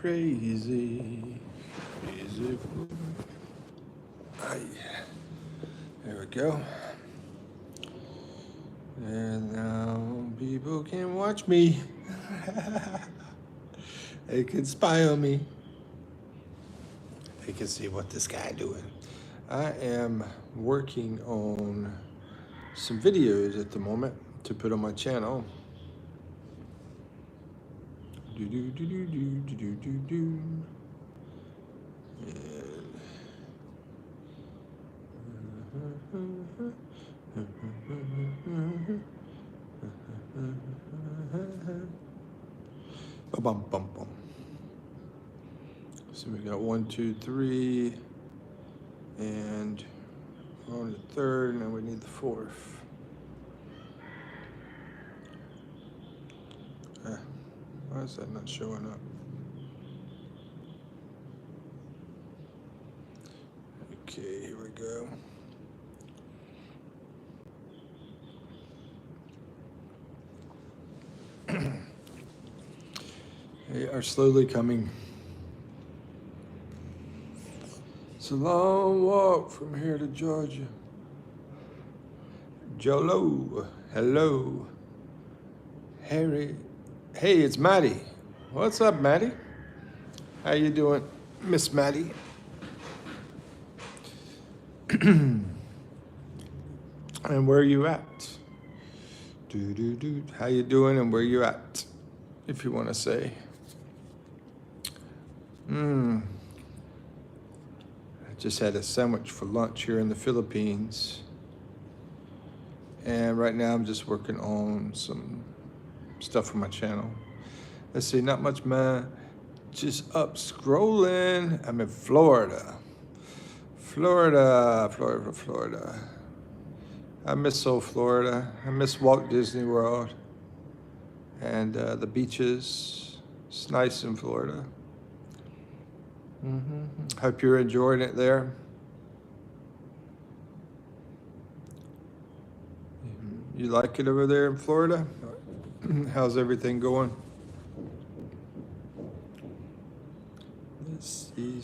crazy. Aye. There we go. And now people can watch me. They can spy on me. They can see what this guy doing. I am working on some videos at the moment to put on my channel. Do do do do do do do do. Bum bum bum. So we got 1, 2, 3, and we're on the third, and now we need the fourth. Why is that not showing up? Okay, here we go. They are slowly coming. It's a long walk from here to Georgia. Jolo, hello. Harry, hey, it's Maddie. What's up, Maddie? How you doing, Miss Maddie? And where are you at? How you doing and where you at? If you want to say. I just had a sandwich for lunch here in the Philippines. And right now I'm just working on some stuff for my channel. Let's see, not much, man. Just up scrolling. I'm in Florida. Florida. I miss old Florida. I miss Walt Disney World and the beaches. It's nice in Florida. Hope you're enjoying it there. You like it over there in Florida? How's everything going? Let's see.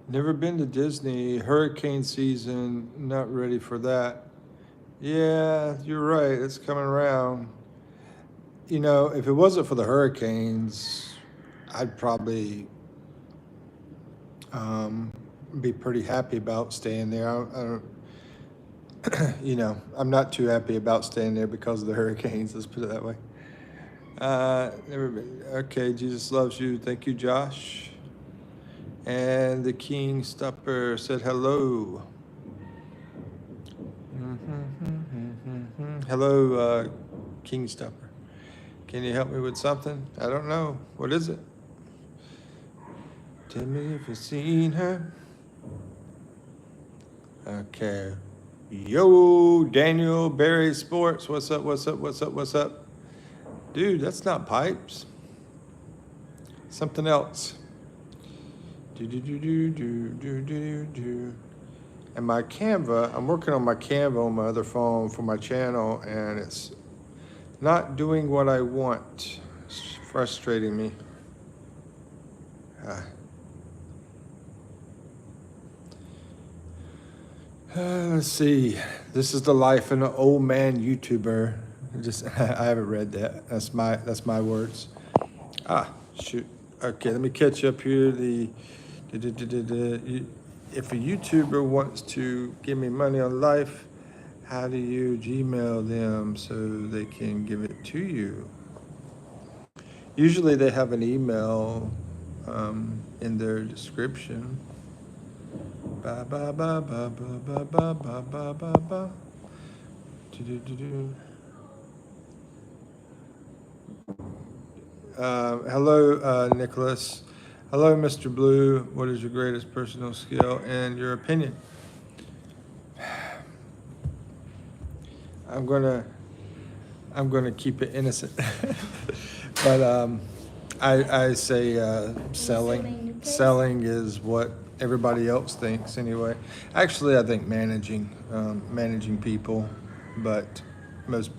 Never been to Disney. Hurricane season, not ready for that. Yeah, you're right. It's coming around. You know, if it wasn't for the hurricanes, I'd probably be pretty happy about staying there. I don't, you know, I'm not too happy about staying there because of the hurricanes. Let's put it that way. Never been. Okay, Jesus loves you. Thank you, Josh. And the King Stopper said hello. Hello, King Stopper. Can you help me with something? I don't know. What is it? Tell me if you've seen her. Okay. Yo, Daniel Barry Sports. What's up? Dude, that's not pipes. Something else. And my Canva, I'm working on my Canva on my other phone for my channel, and it's not doing what I want. It's frustrating me. Let's see. This is the life of an old man YouTuber. I haven't read that. That's my words. Shoot. Okay, let me catch you up here. If a YouTuber wants to give me money on life, how do you Gmail them so they can give it to you? Usually they have an email in their description. Hello, Nicholas. Hello, Mr. Blue. What is your greatest personal skill and your opinion? I'm gonna keep it innocent. But I say selling. Selling is what everybody else thinks anyway. Actually, I think managing people, but most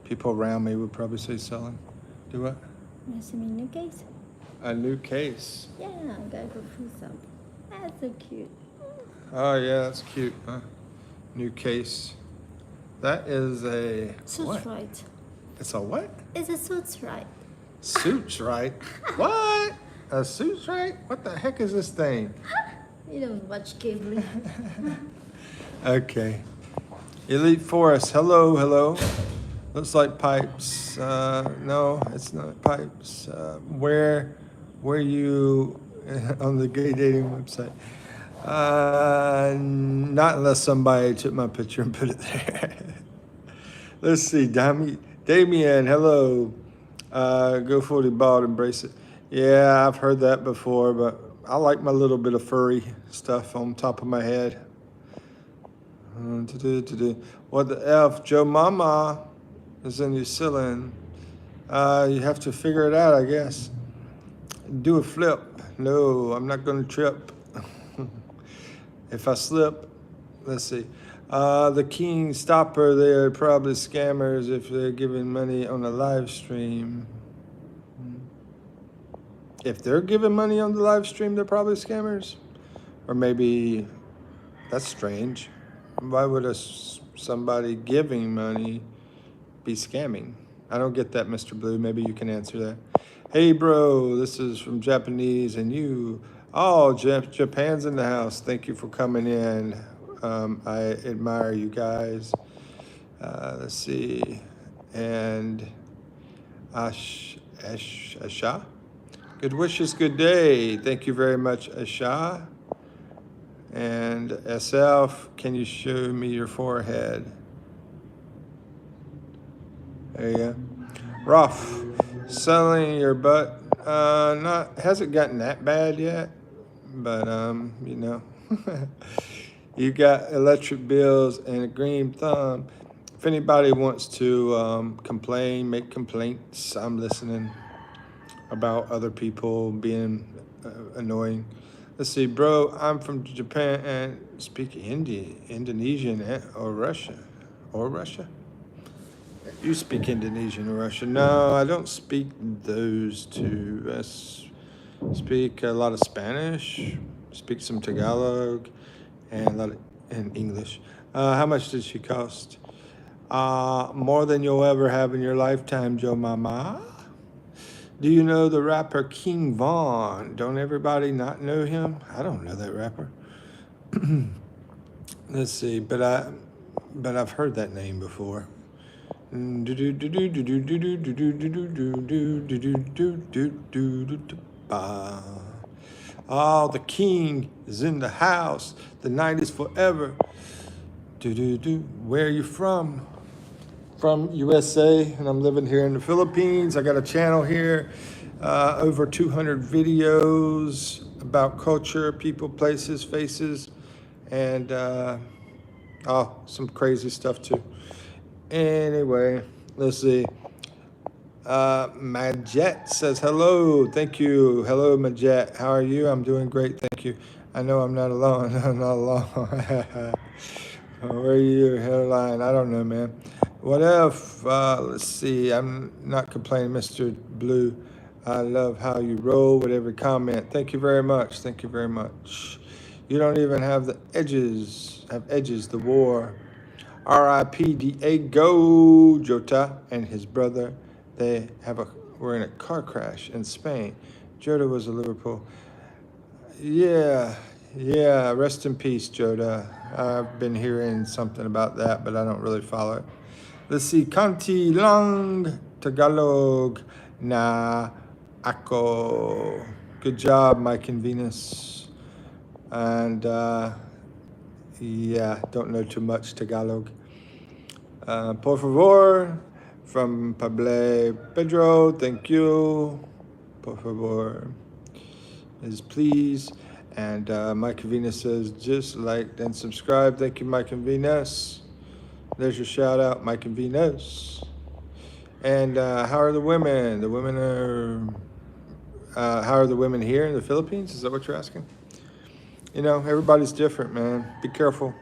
people around me would probably say selling. Do what? Yes, I mean, new case. A new case. Yeah, I got for food up. That's so cute. Oh yeah, that's cute. Huh? New case. That is a Suits what? right. It's a what? It's a suits right. Suits right. What? A suits right? What the heck is this thing? You don't watch cable. Okay. Elite Forest. Hello, hello. Looks like pipes. No, it's not pipes. Where you on the gay dating website? Not unless somebody took my picture and put it there. Let's see, Damien, hello. Go fully bald, embrace it. Yeah, I've heard that before, but I like my little bit of furry stuff on top of my head. What the F? Joe Mama is in your ceiling. You have to figure it out, I guess. Do a flip. No, I'm not going to trip. If I slip, let's see. The King Stopper, they're probably scammers if they're giving money on a live stream. If they're giving money on the live stream, they're probably scammers. Or maybe that's strange. Why would somebody giving money be scamming? I don't get that, Mr. Blue. Maybe you can answer that. Hey, bro, this is from Japanese and you. Oh, Japan's in the house. Thank you for coming in. I admire you guys. Let's see. And Asha. Good wishes, good day. Thank you very much, Asha. And SF, can you show me your forehead? There you go. Rough, selling your butt. Hasn't gotten that bad yet, but you know, you got electric bills and a green thumb. If anybody wants to complain, make complaints, I'm listening about other people being annoying. Let's see, bro, I'm from Japan and speak Indonesian or Russia. You speak Indonesian or Russian? No, I don't speak those two. I speak a lot of Spanish, speak some Tagalog, and English. How much did she cost? More than you'll ever have in your lifetime, Joe Mama. Do you know the rapper King Von? Don't everybody not know him? I don't know that rapper. Let's see, but I've heard that name before. Oh, the king is in the house. The night is forever. Where are you from? From USA, and I'm living here in the Philippines. I got a channel here, over 200 videos about culture, people, places, faces, and some crazy stuff too. Anyway, let's see. Majet says hello. Thank you. Hello, Majet. How are you? I'm doing great. Thank you. I know I'm not alone. I'm not alone. Where are you, hairline? I don't know, man. What if? Let's see. I'm not complaining, Mr. Blue. I love how you roll with every comment. Thank you very much. Thank you very much. You don't even have the edges. The war. R.I.P. Diego Jota and his brother. They were in a car crash in Spain. Jota was a Liverpool. Yeah. Rest in peace, Jota. I've been hearing something about that, but I don't really follow it. Let's see. Kanti Lang Tagalog na ako. Good job, Mike and Venus. And don't know too much Tagalog. Por favor, from Pablo Pedro, thank you. Por favor is please. And Mike and Venus says, just like and subscribe. Thank you, Mike and Venus. There's your shout out, Mike and Venus. And how are the women? The women are. How are the women here in the Philippines? Is that what you're asking? You know, everybody's different, man. Be careful.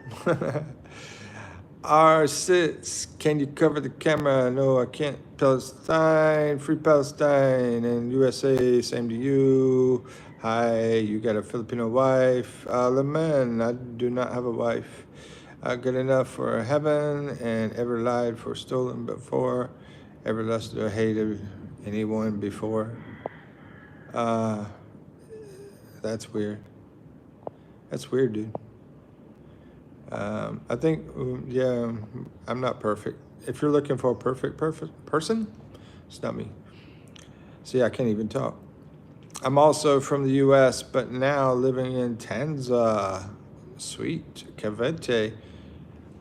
R6, can you cover the camera? No, I can't. Palestine, free Palestine, and USA, same to you. Hi, you got a Filipino wife. Amen, I do not have a wife. Good enough for heaven, and ever lied for stolen before, ever lusted or hated anyone before. That's weird. That's weird, dude. I think, yeah, I'm not perfect. If you're looking for a perfect person, it's not me. See, I can't even talk. I'm also from the U.S., but now living in Tanza. Sweet. Cavite.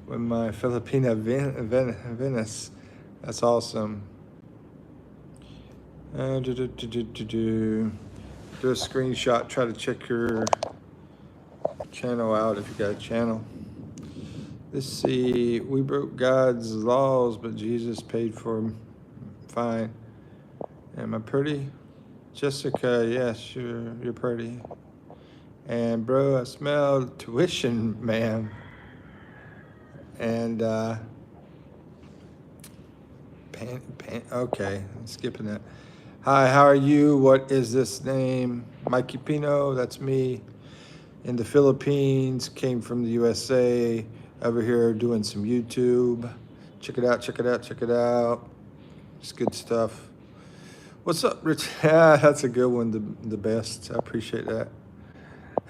With my Filipina Venice. That's awesome. Do a screenshot. Try to check your channel out if you got a channel. Let's see. We broke God's laws, but Jesus paid for them. Fine. Am I pretty? Jessica, yes, you're pretty. And bro, I smell tuition, ma'am. And okay, I'm skipping that. Hi, how are you? What is this name? Mikipino, that's me. In the Philippines, came from the USA. Over here doing some YouTube. Check it out, check it out, check it out. It's good stuff. What's up, Rich? Yeah, that's a good one, the best. I appreciate that.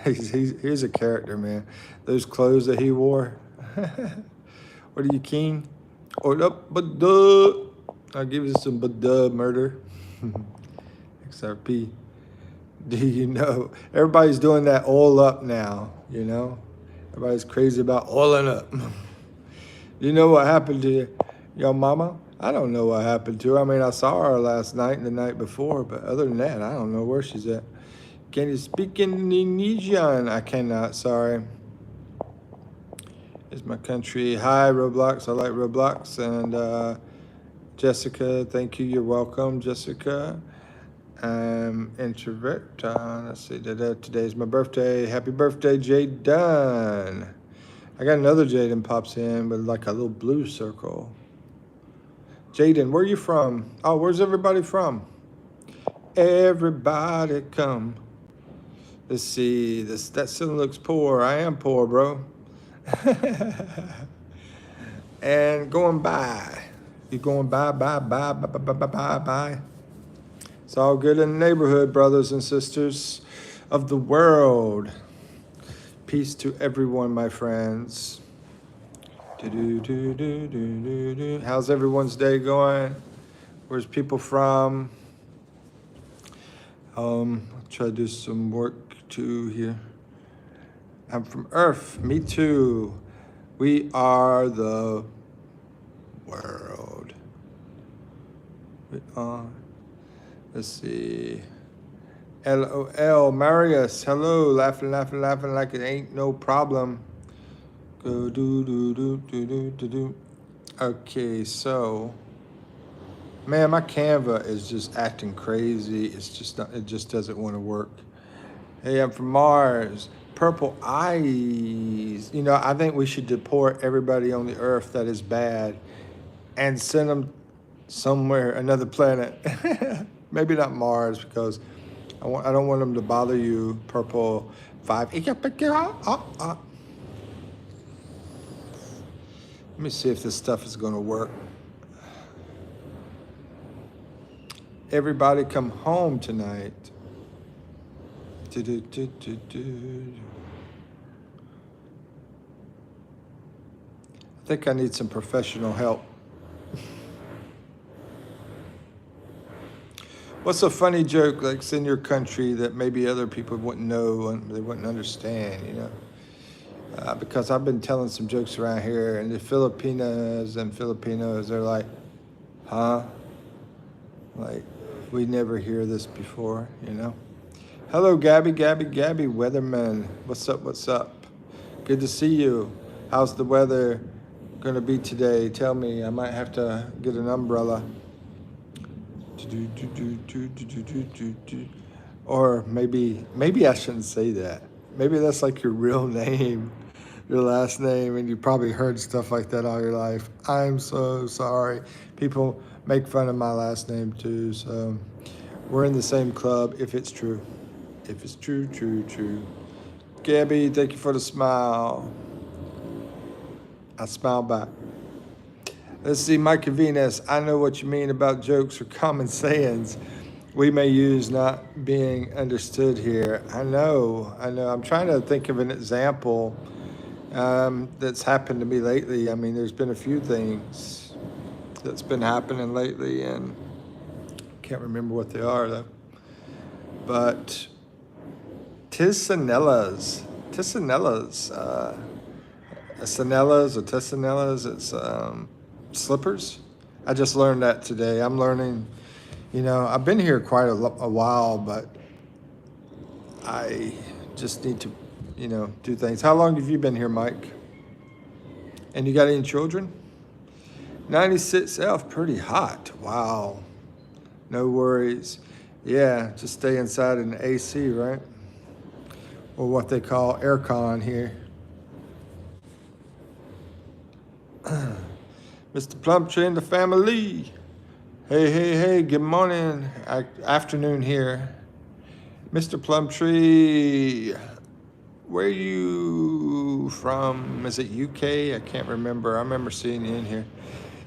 He's a character, man. Those clothes that he wore. What are you, king? Or up, but duh. I'll give you some but duh murder. XRP. Do you know? Everybody's doing that oil up now, you know? Everybody's crazy about oiling up. You know what happened to your mama? I don't know what happened to her. I mean, I saw her last night and the night before, but other than that, I don't know where she's at. Can you speak Indonesian? I cannot, sorry. It's my country. Hi, Roblox. I like Roblox. And Jessica, thank you. You're welcome, Jessica. I'm introvert. Let's see. Today's my birthday. Happy birthday, Jaden. I got another Jaden pops in with like a little blue circle. Jaden, where are you from? Oh, where's everybody from? Everybody come. Let's see. That still looks poor. I am poor, bro. And going by. You're going bye. It's all good in the neighborhood, brothers and sisters of the world. Peace to everyone, my friends. How's everyone's day going? Where's people from? I'll try to do some work too here. I'm from Earth. Me too. We are the world. We are. Let's see. LOL, Marius, hello, laughing like it ain't no problem. Go do. Okay, so, man, my Canva is just acting crazy. It's just not, it just doesn't want to work. Hey, I'm from Mars. Purple eyes. You know, I think we should deport everybody on the Earth that is bad and send them somewhere, another planet. Maybe not Mars, because I don't want them to bother you, Purple 5. Let me see if this stuff is going to work. Everybody come home tonight. I think I need some professional help. What's a funny joke that's in your country that maybe other people wouldn't know and they wouldn't understand, you know? Because I've been telling some jokes around here, and the Filipinas and Filipinos, they're like, huh? Like, we never hear this before, you know? Hello, Gabby, Weatherman. What's up? Good to see you. How's the weather gonna be today? Tell me. I might have to get an umbrella. Or maybe I shouldn't say that. Maybe that's like your real name, your last name, and you probably heard stuff like that all your life. I'm so sorry. People make fun of my last name too, so we're in the same club if it's true. If it's true, true, true. Gabby, thank you for the smile. I smile back. Let's see, Mike Venus. I know what you mean about jokes or common sayings we may use not being understood here. I know. I'm trying to think of an example that's happened to me lately. I mean, there's been a few things that's been happening lately, and can't remember what they are though. But Tissanellas, Tissanellas or Tissanellas, it's slippers. I just learned that today. I'm learning, I've been here quite a while, but I just need to, do things. How long have you been here, Mike? And you got any children? 96F, pretty hot. Wow. No worries. Yeah, just stay inside in the AC, right? Or what they call aircon here. Mr. Plumtree and the family. Hey, good morning, afternoon here. Mr. Plumtree, where are you from? Is it UK? I can't remember. I remember seeing you in here.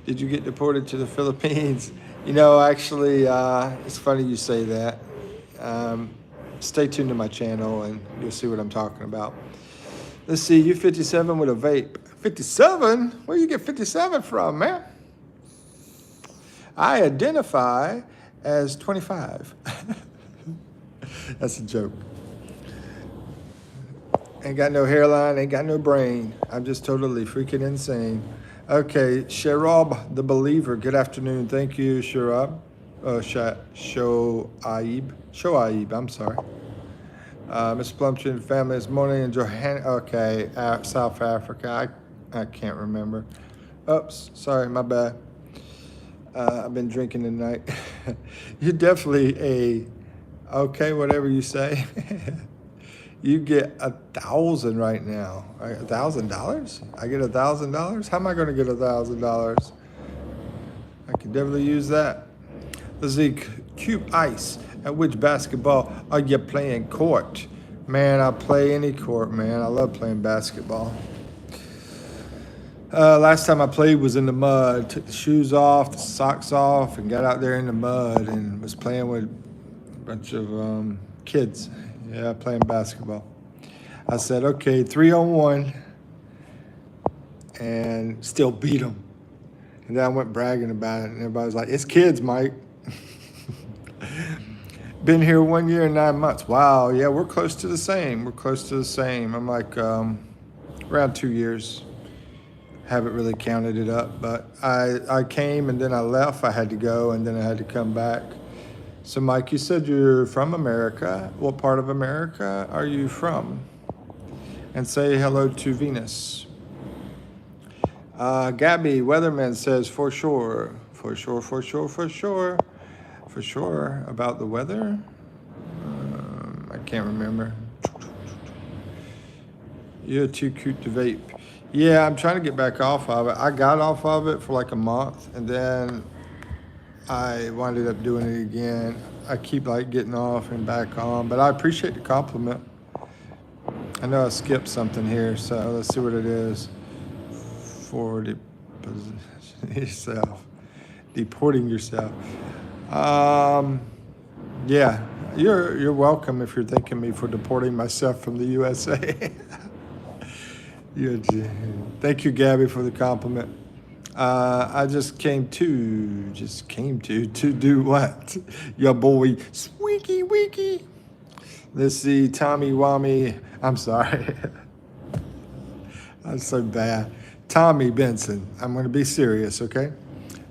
Did you get deported to the Philippines? Actually, it's funny you say that. Stay tuned to my channel and you'll see what I'm talking about. Let's see, you 57 with a vape. 57? Where you get 57 from, man? I identify as 25. That's a joke. Ain't got no hairline, ain't got no brain. I'm just totally freaking insane. Okay, Sharab the Believer. Good afternoon. Thank you, Sharab. Shoaib, I'm sorry. Mr. Plumtree and family this morning in South Africa. I can't remember. Oops, sorry, my bad. I've been drinking tonight. You're definitely whatever you say. You get 1,000 right now. $1,000? I get $1,000? How am I going to get $1,000? I can definitely use that. Let's see, Cube Ice. At which basketball are you playing court? Man, I play any court, man. I love playing basketball. Last time I played was in the mud. Took the shoes off, the socks off, and got out there in the mud and was playing with a bunch of kids. Yeah, playing basketball. I said, okay, 3-on-1, and still beat them. And then I went bragging about it, and everybody was like, it's kids, Mike. Been here 1 year and 9 months. Wow, yeah, we're close to the same. I'm like around 2 years. Haven't really counted it up, but I came and then I left. I had to go and then I had to come back. So, Mike, you said you're from America. What part of America are you from? And say hello to Venus. Gabby Weatherman says, for sure about the weather. I can't remember. You're too cute to vape. Yeah, I'm trying to get back off of it. I got off of it for like a month, and then I winded up doing it again. I keep getting off and back on, but I appreciate the compliment. I know I skipped something here, so let's see what it is. For deporting yourself. Yeah, you're welcome if you're thanking me for deporting myself from the USA. Thank you, Gabby, for the compliment. I just came to do what? Your boy, Squeaky Weeky. Let's see, Tommy Wami. I'm sorry. I'm so bad. Tommy Benson. I'm going to be serious, okay?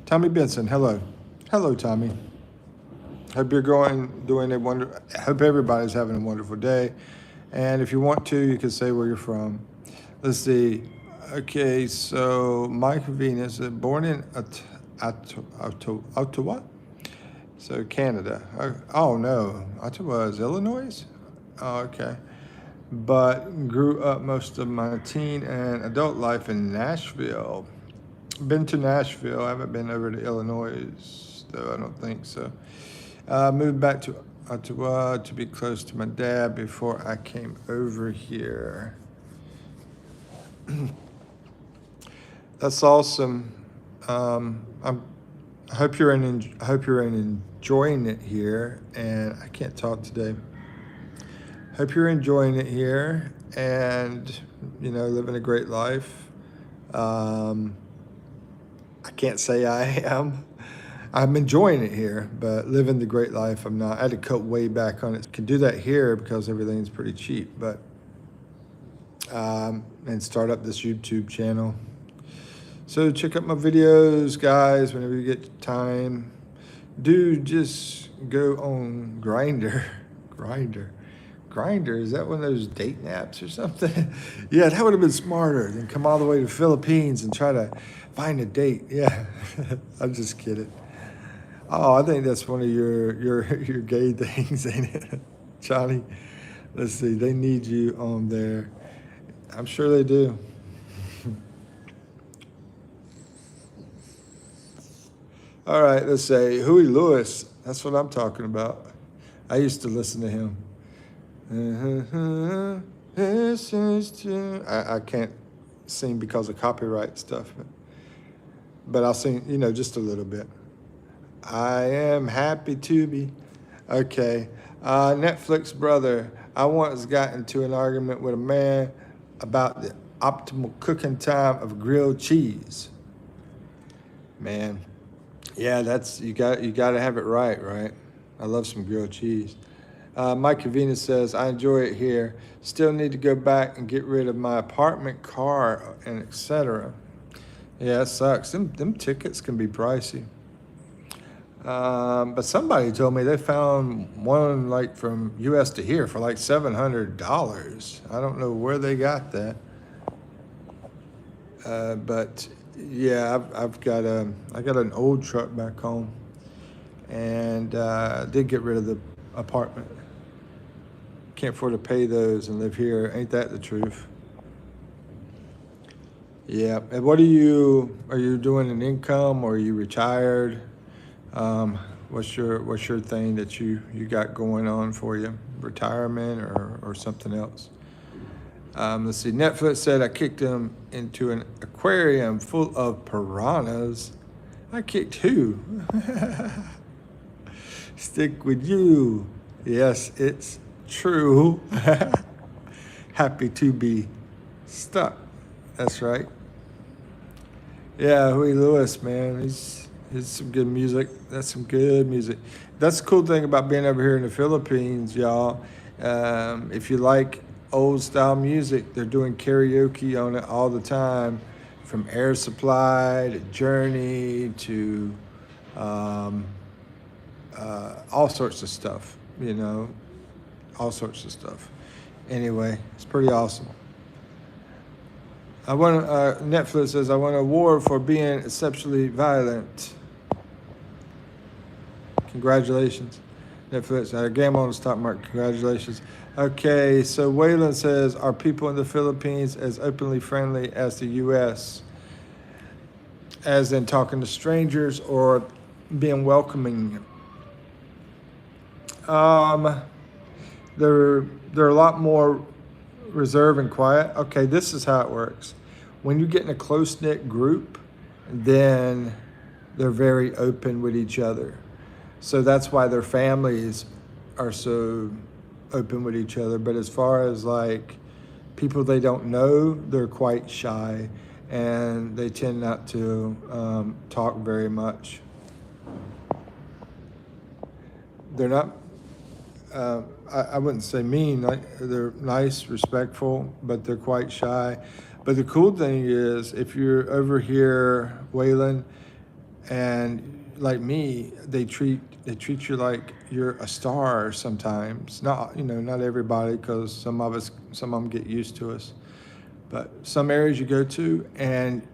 Tommy Benson, hello. Hello, Tommy. Hope you're hope everybody's having a wonderful day. And if you want to, you can say where you're from. Let's see. Okay, so Mike Venus, born in Ottawa, so Canada. Oh no, Ottawa is Illinois? Oh, okay. But grew up most of my teen and adult life in Nashville. Been to Nashville. I haven't been over to Illinois, though I don't think so. Moved back to Ottawa to be close to my dad before I came over here. That's awesome. I hope you're enjoying it here, and I can't talk today. Hope you're enjoying it here, and living a great life. I can't say I am. I'm enjoying it here, but living the great life, I'm not. I had to cut way back on it. Can do that here because everything's pretty cheap, but and start up this YouTube channel. So check out my videos, guys, whenever you get time. Dude, just go on Grindr. Grindr, is that one of those dating apps or something? Yeah, that would have been smarter than come all the way to the Philippines and try to find a date. Yeah, I'm just kidding. Oh, I think that's one of your gay things, ain't it, Johnny? Let's see, they need you on there. I'm sure they do. All right, let's say Huey Lewis. That's what I'm talking about. I used to listen to him. I can't sing because of copyright stuff, but I'll sing, just a little bit. I am happy to be. Okay. Netflix brother. I once got into an argument with a man about the optimal cooking time of grilled cheese. Man. Yeah, you got to have it right? I love some grilled cheese. Mike Venus says, I enjoy it here. Still need to go back and get rid of my apartment, car, and etc. Yeah, it sucks. Them tickets can be pricey. But somebody told me they found one like from U.S. to here for like $700. I don't know where they got that. But yeah, I got an old truck back home, and did get rid of the apartment. Can't afford to pay those and live here. Ain't that the truth? Yeah. And what are you doing an income, or are you retired? What's your thing that you got going on for you? Retirement or something else? Let's see. Netflix said I kicked him into an aquarium full of piranhas. I kicked who? Stick with you. Yes, it's true. Happy to be stuck. That's right. Yeah, Huey Lewis, man. He's some good music. That's some good music. That's the cool thing about being over here in the Philippines, y'all. If you like old style music, they're doing karaoke on it all the time, from Air Supply to Journey to all sorts of stuff, all sorts of stuff. Anyway, it's pretty awesome. Netflix says, I won an award for being exceptionally violent. Congratulations. Netflix, I game on the stock market. Congratulations. Okay, so Waylon says, are people in the Philippines as openly friendly as the U.S.? As in talking to strangers or being welcoming? They're a lot more reserved and quiet. Okay, this is how it works. When you get in a close-knit group, then they're very open with each other. So that's why their families are so open with each other. But as far as like people they don't know, they're quite shy, and they tend not to talk very much. They're not, I wouldn't say mean, they're nice, respectful, but they're quite shy. But the cool thing is, if you're over here, Waylon, and like me, they treat you like you're a star sometimes. Not everybody, because some of them get used to us. But some areas you go to and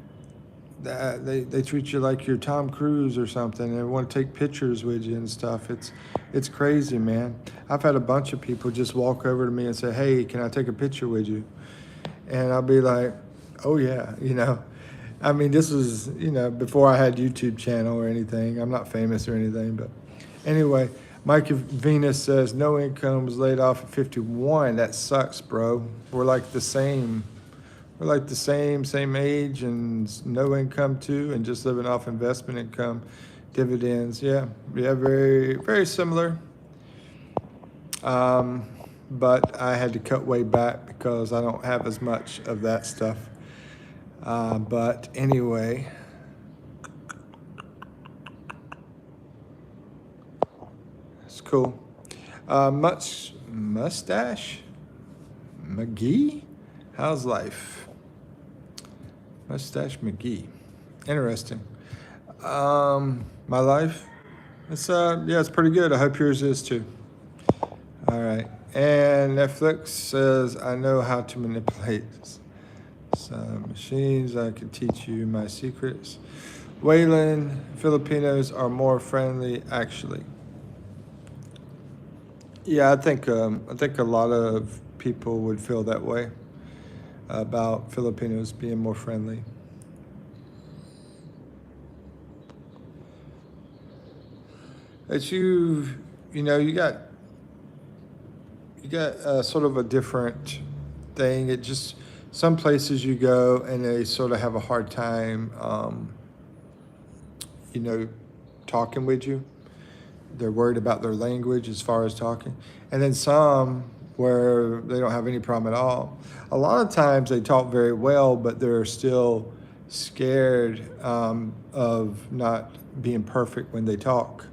they treat you like you're Tom Cruise or something. They want to take pictures with you and stuff. It's crazy, man. I've had a bunch of people just walk over to me and say, "Hey, can I take a picture with you?" And I'll be like, "Oh yeah," you know. I mean, this was, you know, before I had YouTube channel or anything. I'm not famous or anything, but anyway, Mike Venus says no income, was laid off at 51. That sucks, bro. We're like the same. We're like the same age and no income too, and just living off investment income, dividends. Yeah, very, very similar. But I had to cut way back because I don't have as much of that stuff. But anyway, it's cool. Mustache McGee, how's life? Mustache McGee, interesting. My life, it's yeah, it's pretty good. I hope yours is too. All right, and Netflix says I know how to manipulate some machines. I can teach you my secrets. Waylon, Filipinos are more friendly, actually. Yeah, I think a lot of people would feel that way about Filipinos being more friendly. It's you know, you got sort of a different thing. It just some places you go and they sort of have a hard time, you know, talking with you. They're worried about their language as far as talking. And then some where they don't have any problem at all. A lot of times they talk very well, but they're still scared of not being perfect when they talk.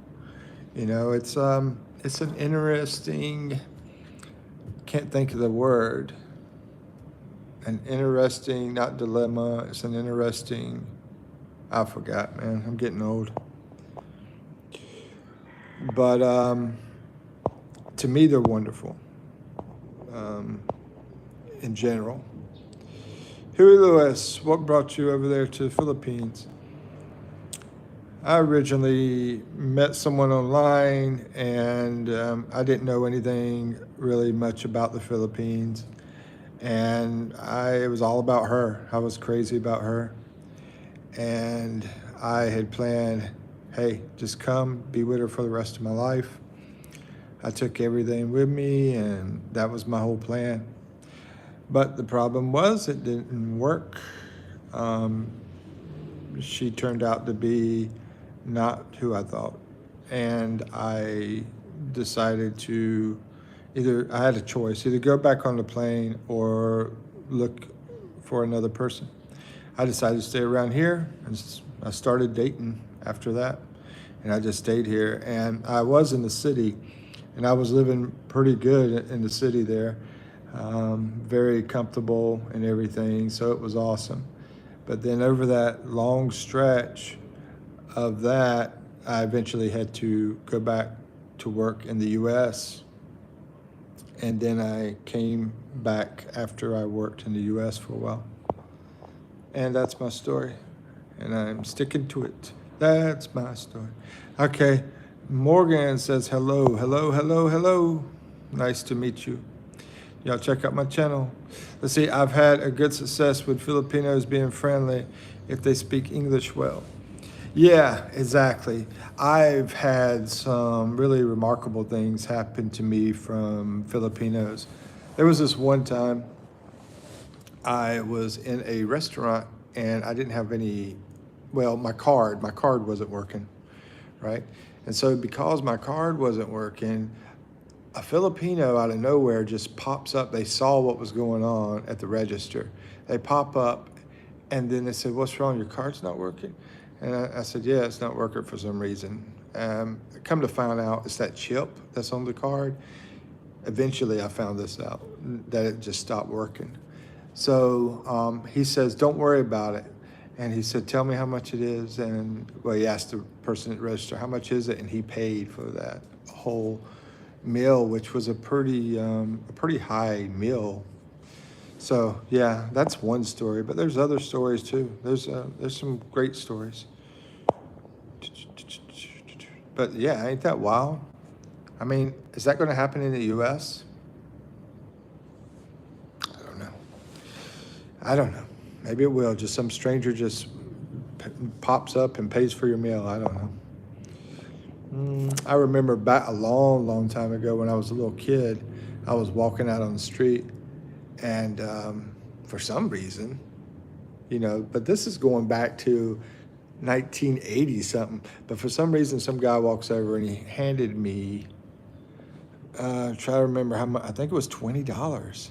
You know, it's an interesting, can't think of the word, an interesting, not dilemma, it's an interesting, I forgot, man, I'm getting old. But to me, they're wonderful in general. Huey Lewis, what brought you over there to the Philippines? I originally met someone online, and I didn't know anything really much about the Philippines. And it was all about her. I was crazy about her. And I had planned, hey, just come, be with her for the rest of my life. I took everything with me, and that was my whole plan. But the problem was it didn't work. She turned out to be not who I thought. And I decided to I had a choice, either go back on the plane or look for another person. I decided to stay around here, and I started dating after that. And I just stayed here. And I was in the city, and I was living pretty good in the city there. Very comfortable and everything, so it was awesome. But then over that long stretch of that, I eventually had to go back to work in the US. And then I came back after I worked in the US for a while. And that's my story. And I'm sticking to it. That's my story. Okay, Morgan says hello, hello, hello, hello. Nice to meet you. Y'all check out my channel. Let's see, I've had a good success with Filipinos being friendly if they speak English well. Yeah, exactly. I've had some really remarkable things happen to me from Filipinos. There was this one time I was in a restaurant and I didn't have my card wasn't working, right? And so because my card wasn't working, a Filipino out of nowhere just pops up. They saw what was going on at the register. They pop up and then they said, "What's wrong? Your card's not working?" And I said, "Yeah, it's not working for some reason." Come to find out, it's that chip that's on the card. Eventually, I found this out, that it just stopped working. So he says, "Don't worry about it." And he said, "Tell me how much it is." And well, he asked the person at the register, "How much is it?" And he paid for that whole meal, which was a pretty high meal. So yeah, that's one story, but there's other stories too. There's some great stories. But yeah, ain't that wild? I mean, is that going to happen in the U.S.? I don't know. I don't know. Maybe it will. Just some stranger just pops up and pays for your meal. I don't know. I remember back a long, long time ago when I was a little kid, I was walking out on the street, and for some reason, but this is going back to 1980 something. But for some reason, some guy walks over and he handed me, try to remember how much, I think it was $20.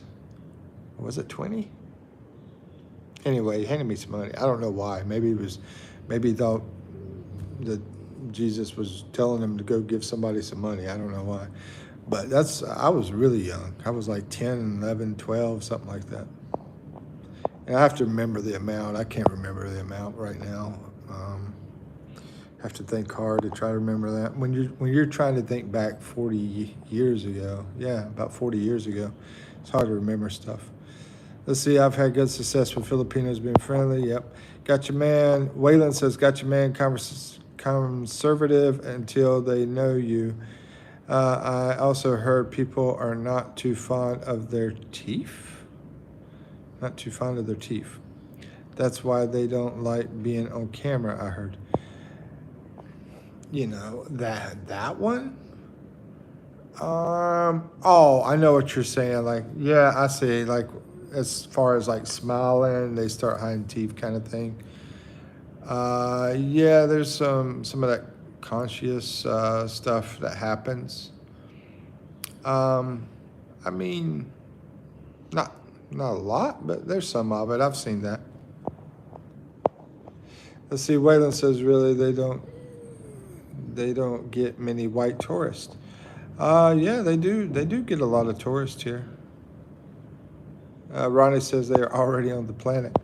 Was it 20? Anyway, he handed me some money. I don't know why. Maybe he thought that Jesus was telling him to go give somebody some money. I don't know why. But I was really young. I was like 10, 11, 12, something like that. And I have to remember the amount. I can't remember the amount right now. Have to think hard to try to remember that. When you're trying to think back 40 years ago, yeah, about 40 years ago, it's hard to remember stuff. Let's see, I've had good success with Filipinos being friendly. Yep. Got your man. Waylon says, got your man conservative until they know you. I also heard people are not too fond of their teeth. Not too fond of their teeth. That's why they don't like being on camera, I heard. That one? I know what you're saying. Like, yeah, I see. Like, as far as like smiling, they start hiding teeth kind of thing. Yeah, there's some of that conscious stuff that happens. I mean, not a lot, but there's some of it. I've seen that. Let's see. Waylon says, really, they don't get many white tourists. Yeah, they do. They do get a lot of tourists here. Ronnie says they are already on the planet.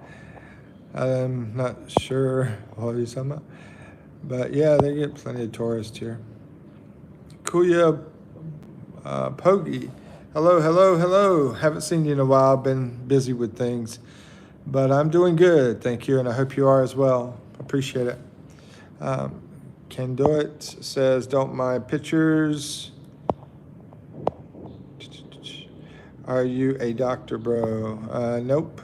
I'm not sure what he's talking about. But yeah, they get plenty of tourists here. Kuya Pogi. Hello, hello, hello. Haven't seen you in a while. Been busy with things. But I'm doing good, thank you, and I hope you are as well. Appreciate it. Can Do It says, don't mind pictures. Are you a doctor, bro? Nope.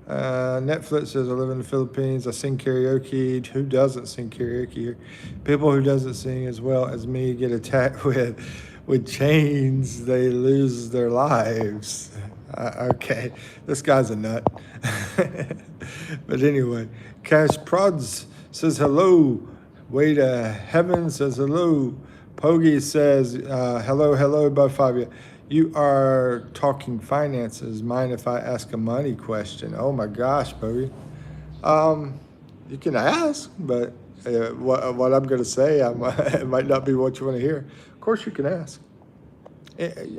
Netflix says, I live in the Philippines. I sing karaoke. Who doesn't sing karaoke here? People who doesn't sing as well as me get attacked with chains. They lose their lives. Okay, this guy's a nut. But anyway, Cash Prods says hello. Way to Heaven says hello. Pogi says hello, both of you. You are talking finances. Mind if I ask a money question? Oh my gosh, Pogi. You can ask, but what I'm going to say, it might not be what you want to hear. Of course, you can ask.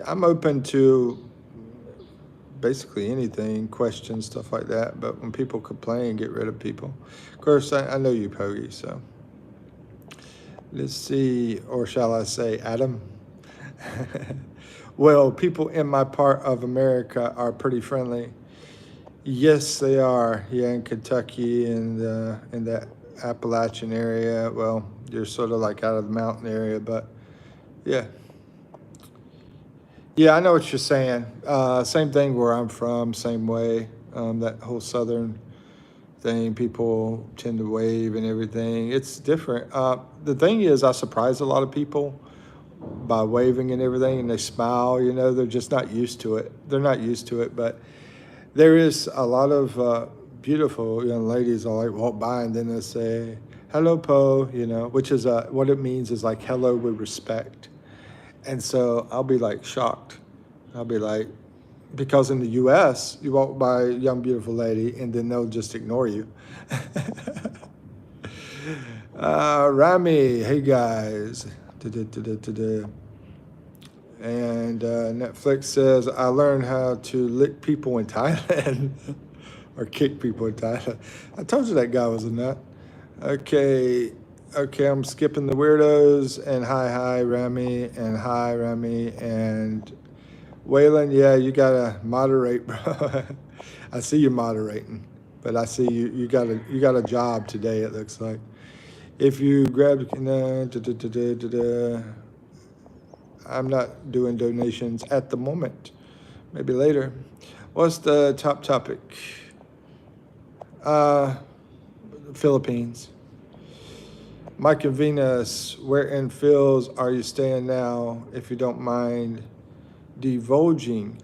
I'm open to basically anything, questions, stuff like that. But when people complain, get rid of people. Of course, I know you, Pogi, so. Let's see, or shall I say, Adam? Well, people in my part of America are pretty friendly. Yes, they are. Yeah, in Kentucky and in that Appalachian area. Well, you're sort of like out of the mountain area, but yeah. Yeah, I know what you're saying. Same thing where I'm from, same way. That whole southern thing, people tend to wave and everything. It's different. The thing is, I surprise a lot of people by waving and everything, and they smile. They're just not used to it. They're not used to it, but there is a lot of beautiful young ladies that like walk by and then they say, hello, Po, which is what it means is like hello with respect. And so I'll be like shocked. I'll be like, because in the U.S., you walk by a young, beautiful lady and then they'll just ignore you. Rami, hey guys. And Netflix says, I learned how to lick people in Thailand or kick people in Thailand. I told you that guy was a nut. Okay, I'm skipping the weirdos. And hi, Rami, and hi, Rami, and Waylon, yeah, you gotta moderate, bro. I see you moderating, but I see you got a job today. It looks like if you grab, I'm not doing donations at the moment. Maybe later. What's the top topic? Uh, Philippines. Mike and Venus, where in Phils are you staying now? If you don't mind divulging.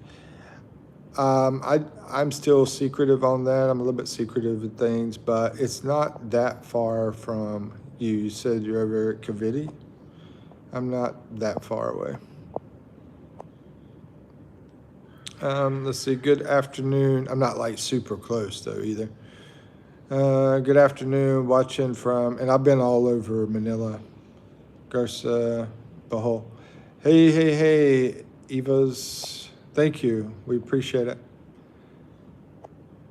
I'm still secretive on that. I'm a little bit secretive of things, but it's not that far from you. You said you're over at Cavite. I'm not that far away. Let's see. Good afternoon. I'm not like super close though either. Good afternoon. Watching from, and I've been all over Manila. Garza Bahol. Hey, hey, hey, Evas. Thank you. We appreciate it.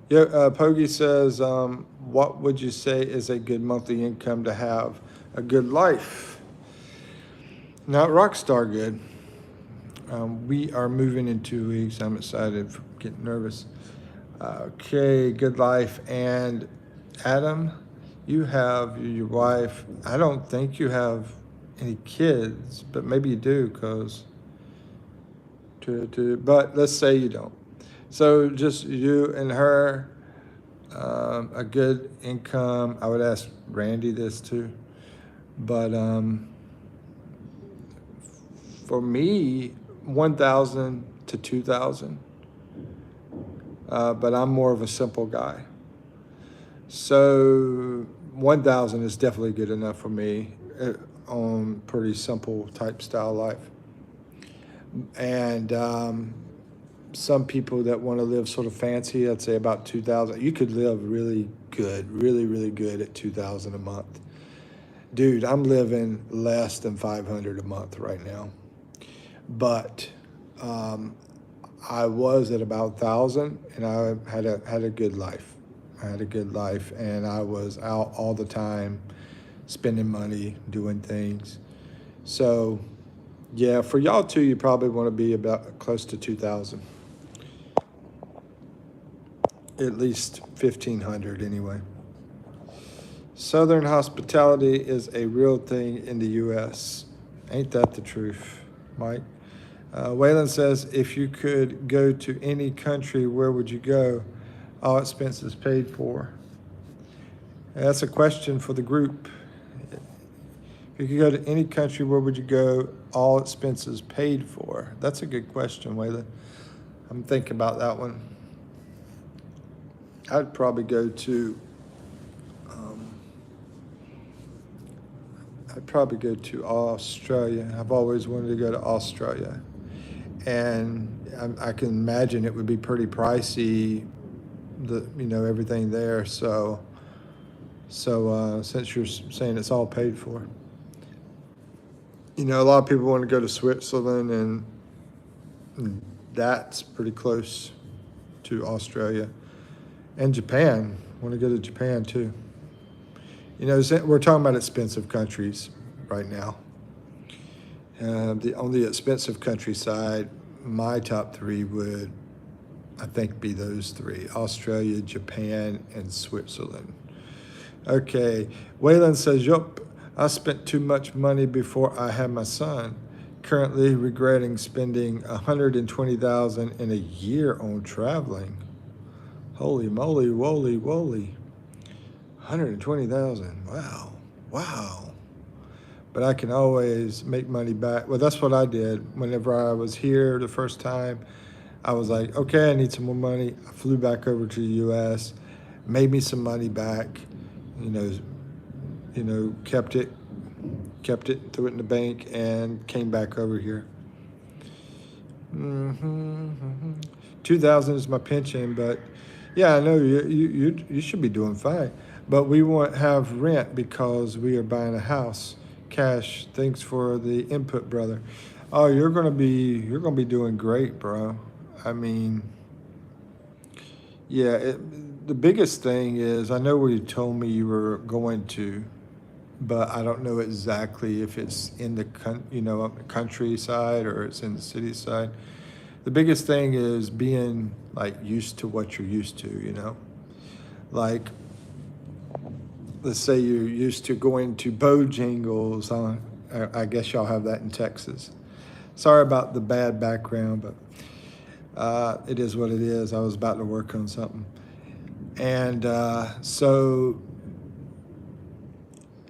Yeah, Pogi says, what would you say is a good monthly income to have a good life? Not rock star good. We are moving in 2 weeks. I'm excited, getting nervous. Okay, good life. And Adam, you have your wife. I don't think you have any kids, but maybe you do, because but let's say you don't. So just you and her, a good income. I would ask Randy this too, but for me, 1,000 to 2,000. But I'm more of a simple guy, so 1,000 is definitely good enough for me on pretty simple type style life. And some people that want to live sort of fancy, I'd say about 2,000. You could live really good, really, really good at 2,000 a month. Dude, I'm living less than 500 a month right now. But I was at about 1,000, and I had a good life. I had a good life, and I was out all the time, spending money, doing things. So, yeah, for y'all too, you probably want to be about close to 2,000. At least 1,500 anyway. Southern hospitality is a real thing in the U.S. Ain't that the truth, Mike? Waylon says, if you could go to any country, where would you go? All expenses paid for. And that's a question for the group. If you could go to any country, where would you go? All expenses paid for. That's a good question, Waylon. I'm thinking about that one. I'd probably go to Australia. I've always wanted to go to Australia. And I can imagine it would be pretty pricey, everything there. So since you're saying it's all paid for, a lot of people want to go to Switzerland, and that's pretty close to Australia. And Japan, want to go to Japan too. We're talking about expensive countries right now. On the expensive country side, my top three would, I think, be those three: Australia, Japan, and Switzerland. Okay, Waylon says, yup, I spent too much money before I had my son. Currently regretting spending $120,000 in a year on traveling. Holy moly, woly, woly. 120,000. Wow. But I can always make money back. Well, that's what I did. Whenever I was here the first time, I was like, okay, I need some more money. I flew back over to the U.S., made me some money back, kept it, threw it in the bank, and came back over here. 2,000 is my pension, but yeah, I know you should be doing fine. But we won't have rent because we are buying a house. Cash, thanks for the input, brother. Oh, you're gonna be doing great, bro. I mean, yeah. The biggest thing is, I know where you told me you were going to, but I don't know exactly if it's in the countryside or it's in the city side. the biggest thing is being like used to what you're used to, like, let's say you're used to going to Bojangles on, I guess y'all have that in Texas. Sorry about the bad background, but it is what it is. I was about to work on something. And so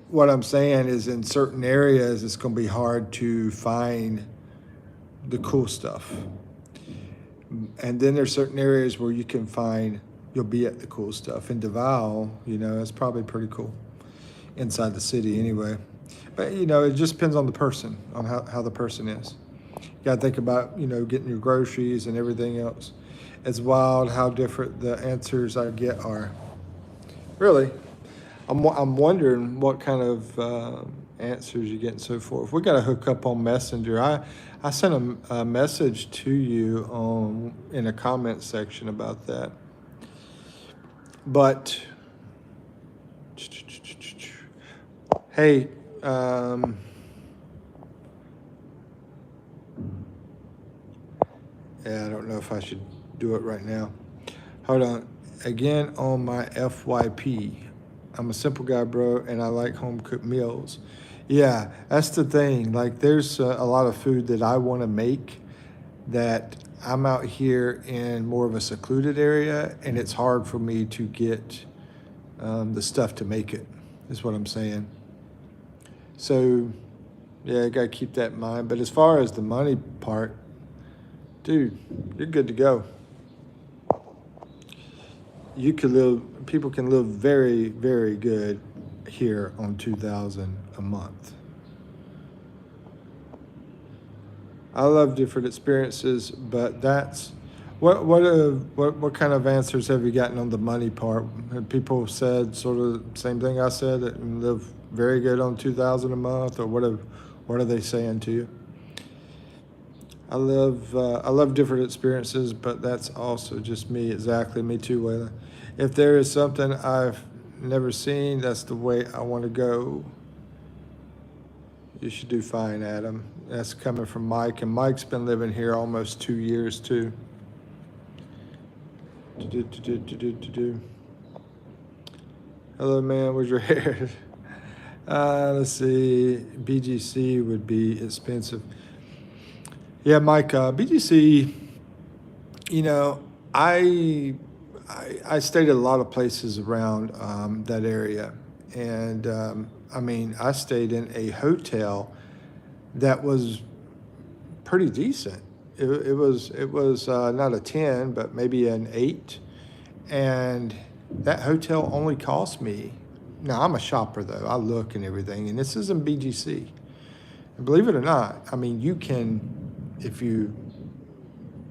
what I'm saying is in certain areas, it's going to be hard to find the cool stuff. And then there's certain areas where you'll be at the cool stuff. In Davao, it's probably pretty cool inside the city anyway. But, it just depends on the person, on how the person is. You got to think about, getting your groceries and everything else. It's wild how different the answers I get are. Really, I'm wondering what kind of answers you get and so forth. We got to hook up on Messenger. I sent a message to you in a comment section about that. But hey, yeah, I don't know if I should do it right now. Hold on. Again, on my FYP, I'm a simple guy, bro, and I like home cooked meals. Yeah, that's the thing. Like, there's a lot of food that I want to make that I'm out here in more of a secluded area, and it's hard for me to get the stuff to make it, is what I'm saying. So, yeah, I got to keep that in mind. But as far as the money part, dude, you're good to go. People can live very, very good here on $2,000 a month. I love different experiences, but that's what kind of answers have you gotten on the money part? Have people said sort of the same thing I said, that you live very good on $2,000 a month, or what are they saying to you? I love different experiences, but that's also just me. Exactly, me too, Wayla. If there is something I've never seen, that's the way I want to go. You should do fine, Adam. That's coming from Mike, and Mike's been living here almost 2 years too. Hello, man. Where's your hair? Let's see. BGC would be expensive. Yeah, Mike. BGC. I stayed at a lot of places around that area, and I stayed in a hotel that was pretty decent. It was not a 10, but maybe an 8, and that hotel only cost me. Now, I'm a shopper though. I look and everything, and this isn't BGC. And believe it or not, you can, if you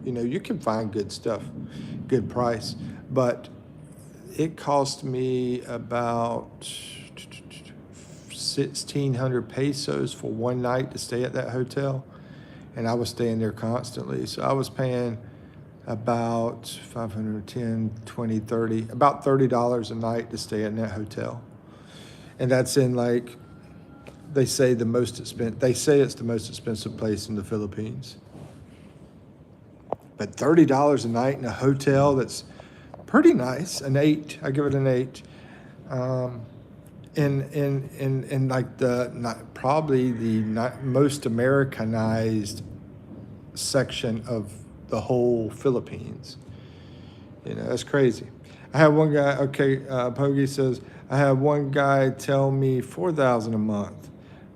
can find good stuff, good price, but it cost me about 1,600 pesos for one night to stay at that hotel, and I was staying there constantly. So I was paying about 510, 20, 30, about $30 a night to stay in that hotel. And that's in, like, they say it's the most expensive place in the Philippines. But $30 a night in a hotel that's pretty nice, an 8, I give it an 8. In like probably the most Americanized section of the whole Philippines. That's crazy. I had one guy, Pogi says, I had one guy tell me $4,000 a month,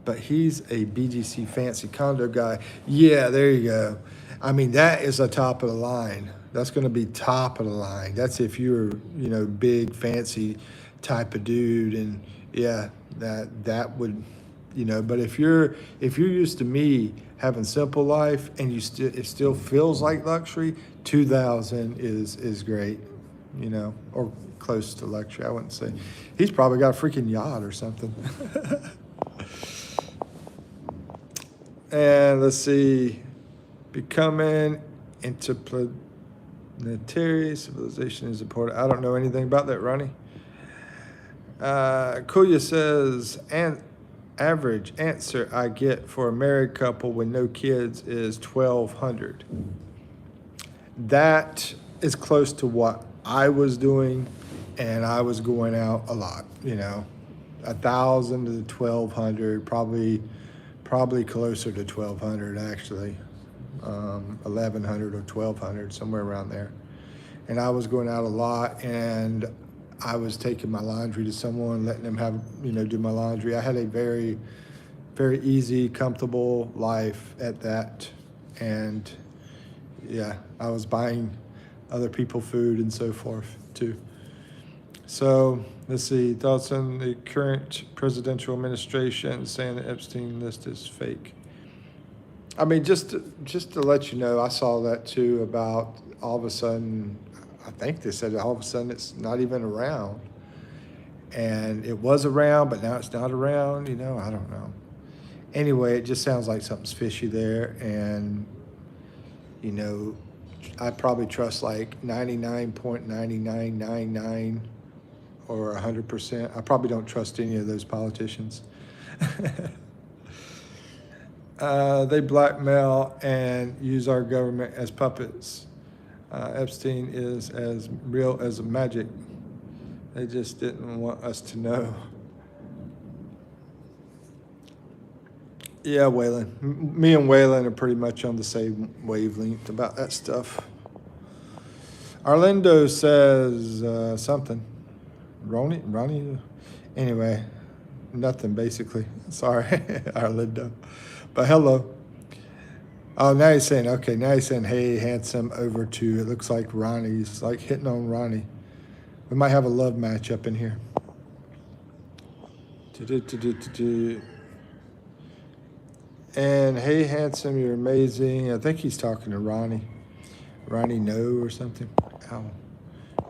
but he's a BGC fancy condo guy. Yeah, there you go. That is a top of the line. That's going to be top of the line. That's if you're, big, fancy type of dude. And yeah, that would, but if you're used to me having simple life and it still feels like luxury, 2,000 is great, or close to luxury. I wouldn't say. He's probably got a freaking yacht or something. And let's see. Becoming interplanetary civilization is important. I don't know anything about that, Ronnie. Kuya says, average answer I get for a married couple with no kids is $1,200. that is close to what I was doing, and I was going out a lot, 1,000 to 1,200, probably closer to 1,200 actually, 1,100 or 1,200, somewhere around there. And I was going out a lot, and I was taking my laundry to someone, letting them have, do my laundry. I had a very, very easy, comfortable life at that. And yeah, I was buying other people food and so forth too. So let's see, thoughts on the current presidential administration saying the Epstein list is fake. I mean, just to let you know, I saw that too about all of a sudden, I think they said all of a sudden it's not even around. And it was around, but now it's not around, I don't know. Anyway, it just sounds like something's fishy there. And, I probably trust like 99.9999 or 100%. I probably don't trust any of those politicians. They blackmail and use our government as puppets. Epstein is as real as magic. They just didn't want us to know. Yeah, Waylon. Me and Waylon are pretty much on the same wavelength about that stuff. Arlindo says something. Ronnie? Anyway, nothing basically. Sorry, Arlindo. But hello. Oh, now he's saying, hey, handsome, over to, it looks like Ronnie's, like hitting on Ronnie. We might have a love match up in here. And hey, handsome, you're amazing. I think he's talking to Ronnie. Ronnie No or something. Ow.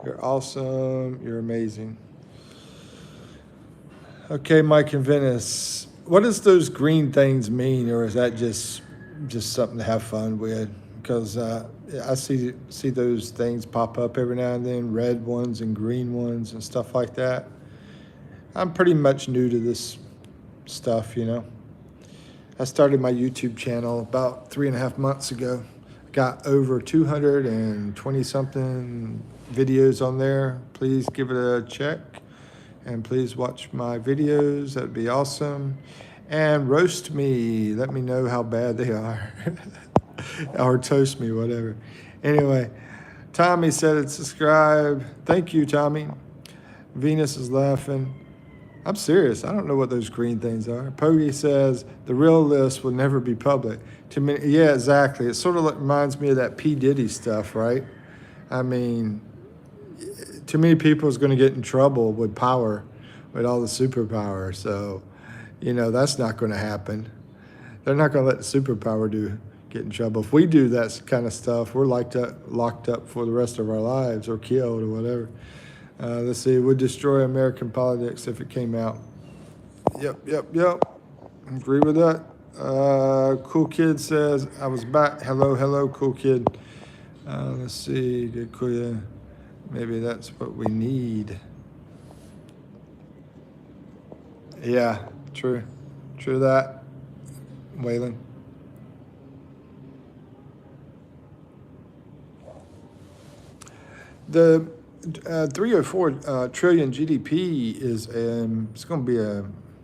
You're awesome. You're amazing. Okay, Mike and Venice. What does those green things mean, or is that just something to have fun with? Because I see those things pop up every now and then, red ones and green ones and stuff like that. I'm pretty much new to this stuff, I started my YouTube channel about 3.5 months ago. Got over 220 something videos on there. Please give it a check. And please watch my videos. That'd be awesome. And roast me. Let me know how bad they are. Or toast me, whatever. Anyway, Tommy said it's subscribe. Thank you, Tommy. Venus is laughing. I'm serious. I don't know what those green things are. Pogi says the real list will never be public. To me, yeah, exactly. It sort of reminds me of that P. Diddy stuff, right? I mean, too many people is going to get in trouble with power, with all the superpower. So, that's not going to happen. They're not going to let the superpower get in trouble. If we do that kind of stuff, we're locked up for the rest of our lives or killed or whatever. Let's see, it would destroy American politics if it came out. Yep. Agree with that. Cool Kid says, I was back. Hello, Cool Kid. Let's see, good cool. Maybe that's what we need. Yeah, true that, Waylon. The 304 trillion GDP is it's going to be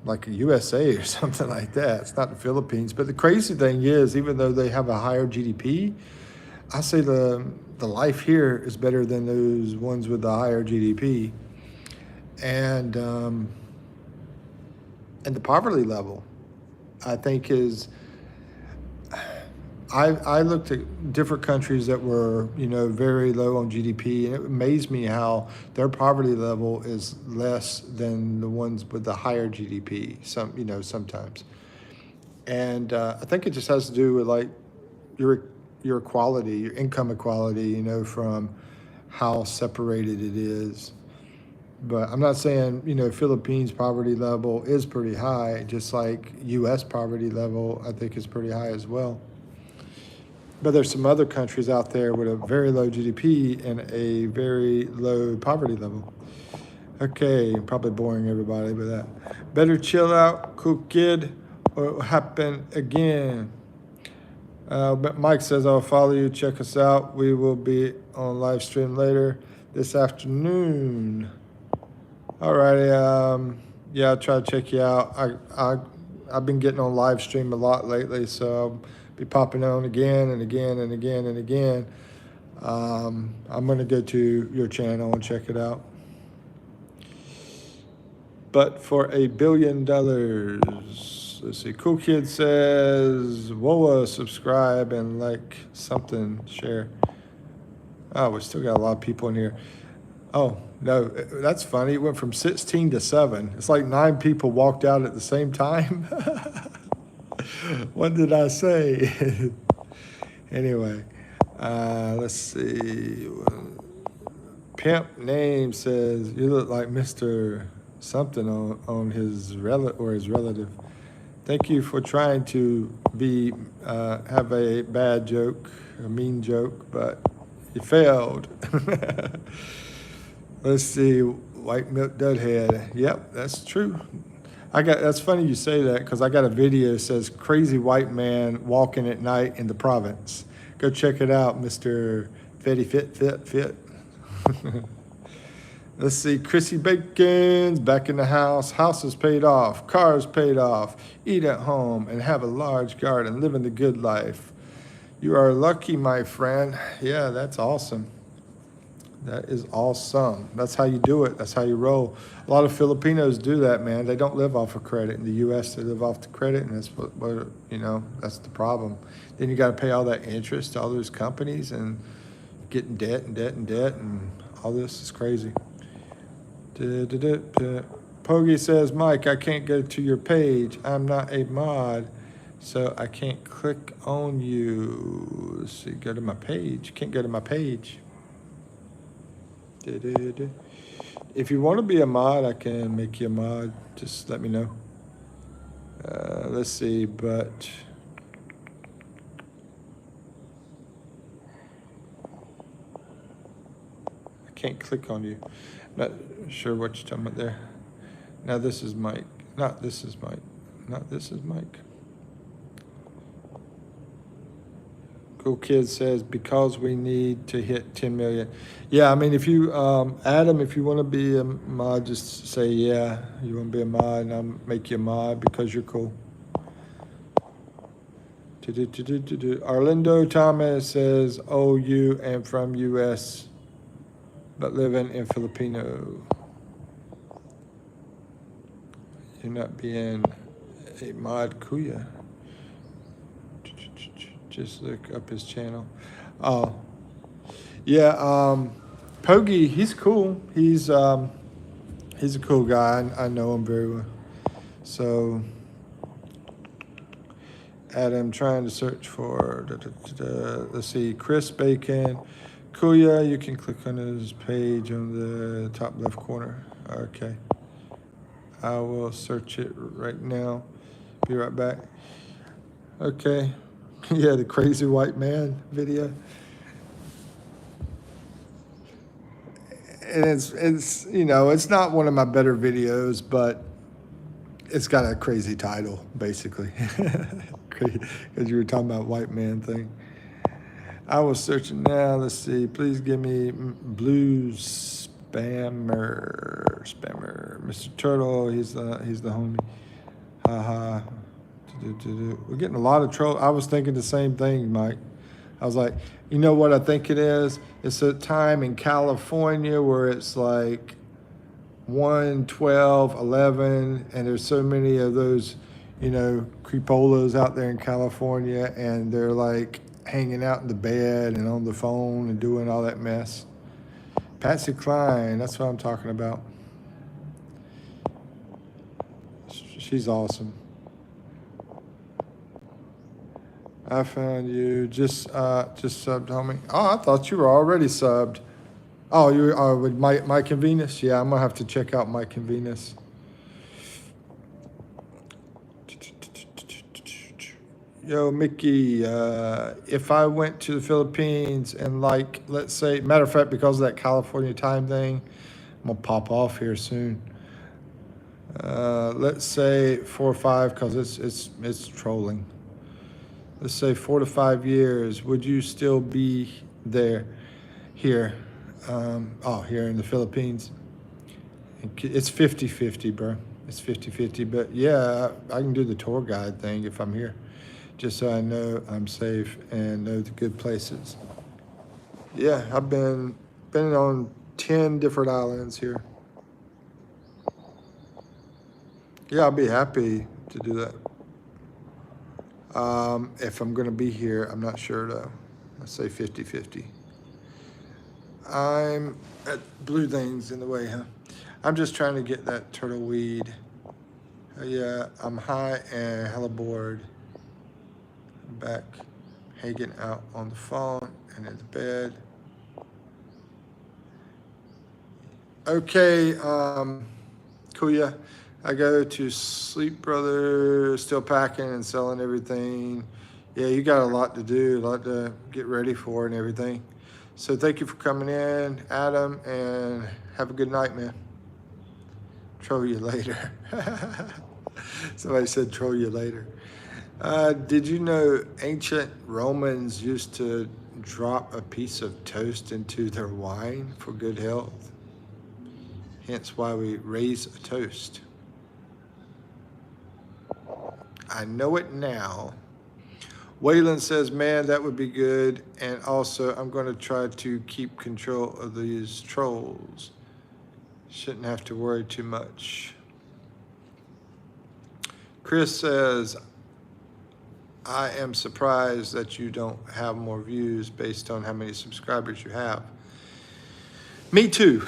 like a USA or something like that. It's not the Philippines. But the crazy thing is, even though they have a higher GDP, I say the life here is better than those ones with the higher GDP, and the poverty level, I think is. I looked at different countries that were, very low on GDP, and it amazed me how their poverty level is less than the ones with the higher GDP. Sometimes, and I think it just has to do with like your equality, your income equality, from how separated it is. But I'm not saying, Philippines poverty level is pretty high, just like U.S. poverty level I think is pretty high as well. But there's some other countries out there with a very low GDP and a very low poverty level. Okay, probably boring everybody with that. Better chill out, Cool Kid, or it'll happen again. But Mike says, I'll follow you. Check us out. We will be on live stream later this afternoon. Alrighty. Yeah, I'll try to check you out. I've been getting on live stream a lot lately, so I'll be popping on again and again and again and again. I'm going to go to your channel and check it out. But for $1 billion, let's see. Cool Kid says, "Whoa, subscribe and like something, share." Oh, we still got a lot of people in here. Oh, no, that's funny. It went from 16 to 7. It's like 9 people walked out at the same time. What did I say? Anyway, let's see. Pimp Name says, "You look like Mr. something on his relative. Thank you for trying to have a bad joke, a mean joke, but you failed." Let's see, White Milk Dudhead. Yep, that's true. That's funny you say that, because I got a video that says crazy white man walking at night in the province. Go check it out, Mr. Fetty Fit. Let's see, Chrissy Bacon's back in the house. House is paid off, cars paid off, eat at home, and have a large garden, living the good life. You are lucky, my friend. Yeah, that's awesome. That is awesome. That's how you do it. That's how you roll. A lot of Filipinos do that, man. They don't live off of credit. In the U.S., they live off the credit, and that's what that's the problem. Then you got to pay all that interest to all those companies and get in debt and debt and debt, and all this is crazy. Pogi says, "Mike, I can't go to your page. I'm not a mod, so I can't click on you." Let's see, go to my page. Can't go to my page. If you want to be a mod, I can make you a mod. Just let me know. Let's see, but I can't click on you. Not sure what you're talking about there. Now this is Mike. Not this is Mike. Not this is Mike. Cool Kid says, because we need to hit 10 million. Yeah, I mean, if you, Adam, if you want to be a mod, just say, yeah, you want to be a mod, and I'll make you a mod because you're cool. Arlindo Thomas says, OU and from US, but living in Filipino. You're not being a mod, Kuya. Just look up his channel. Oh, yeah. Pogi, he's cool. He's a cool guy. I know him very well. So, Adam, trying to search for. Let's see, Chris Bacon, Kuya. You can click on his page on the top left corner. Okay. I will search it right now. Be right back. Okay. Yeah, the crazy white man video. And it's it's not one of my better videos, but it's got a crazy title, basically. Because you were talking about white man thing. I was searching now. Let's see. Please give me blue spammer. Mr. Turtle, he's the homie. Haha. We're getting a lot of troll. I was thinking the same thing, Mike. I was like, you know what I think it is? It's a time in California where it's like 1, 12, 11, and there's so many of those, creepolas out there in California, and they're like hanging out in the bed and on the phone and doing all that mess. Patsy Cline, that's what I'm talking about. She's awesome. I found you. Just subbed, homie. Oh, I thought you were already subbed. Oh, you are with Mike and Venus? Yeah, I'm gonna have to check out Mike and Venus. Yo, Mickey, if I went to the Philippines and let's say, matter of fact, because of that California time thing, I'm gonna pop off here soon. Let's say 4 or 5, because it's trolling. let's say 4 to 5 years, would you still be there, here? Here in the Philippines? It's 50-50, bro. It's 50-50, but yeah, I can do the tour guide thing if I'm here, just so I know I'm safe and know the good places. Yeah, I've been on 10 different islands here. Yeah, I'll be happy to do that. If I'm gonna be here, I'm not sure though. Let's say 50-50. I'm at blue things in the way, huh? I'm just trying to get that turtle weed. Yeah, I'm high and hella bored. I'm back hanging out on the phone and in the bed. Okay, Kuya, I go to sleep, brother. Still packing and selling everything. Yeah, you got a lot to do, a lot to get ready for and everything. So thank you for coming in, Adam, and have a good night, man. Troll you later. Somebody said troll you later. Did you know ancient Romans used to drop a piece of toast into their wine for good health? Hence why we raise a toast. I know it now. Waylon says, man, that would be good. And also, I'm going to try to keep control of these trolls. Shouldn't have to worry too much. Chris says, I am surprised that you don't have more views based on how many subscribers you have. Me too.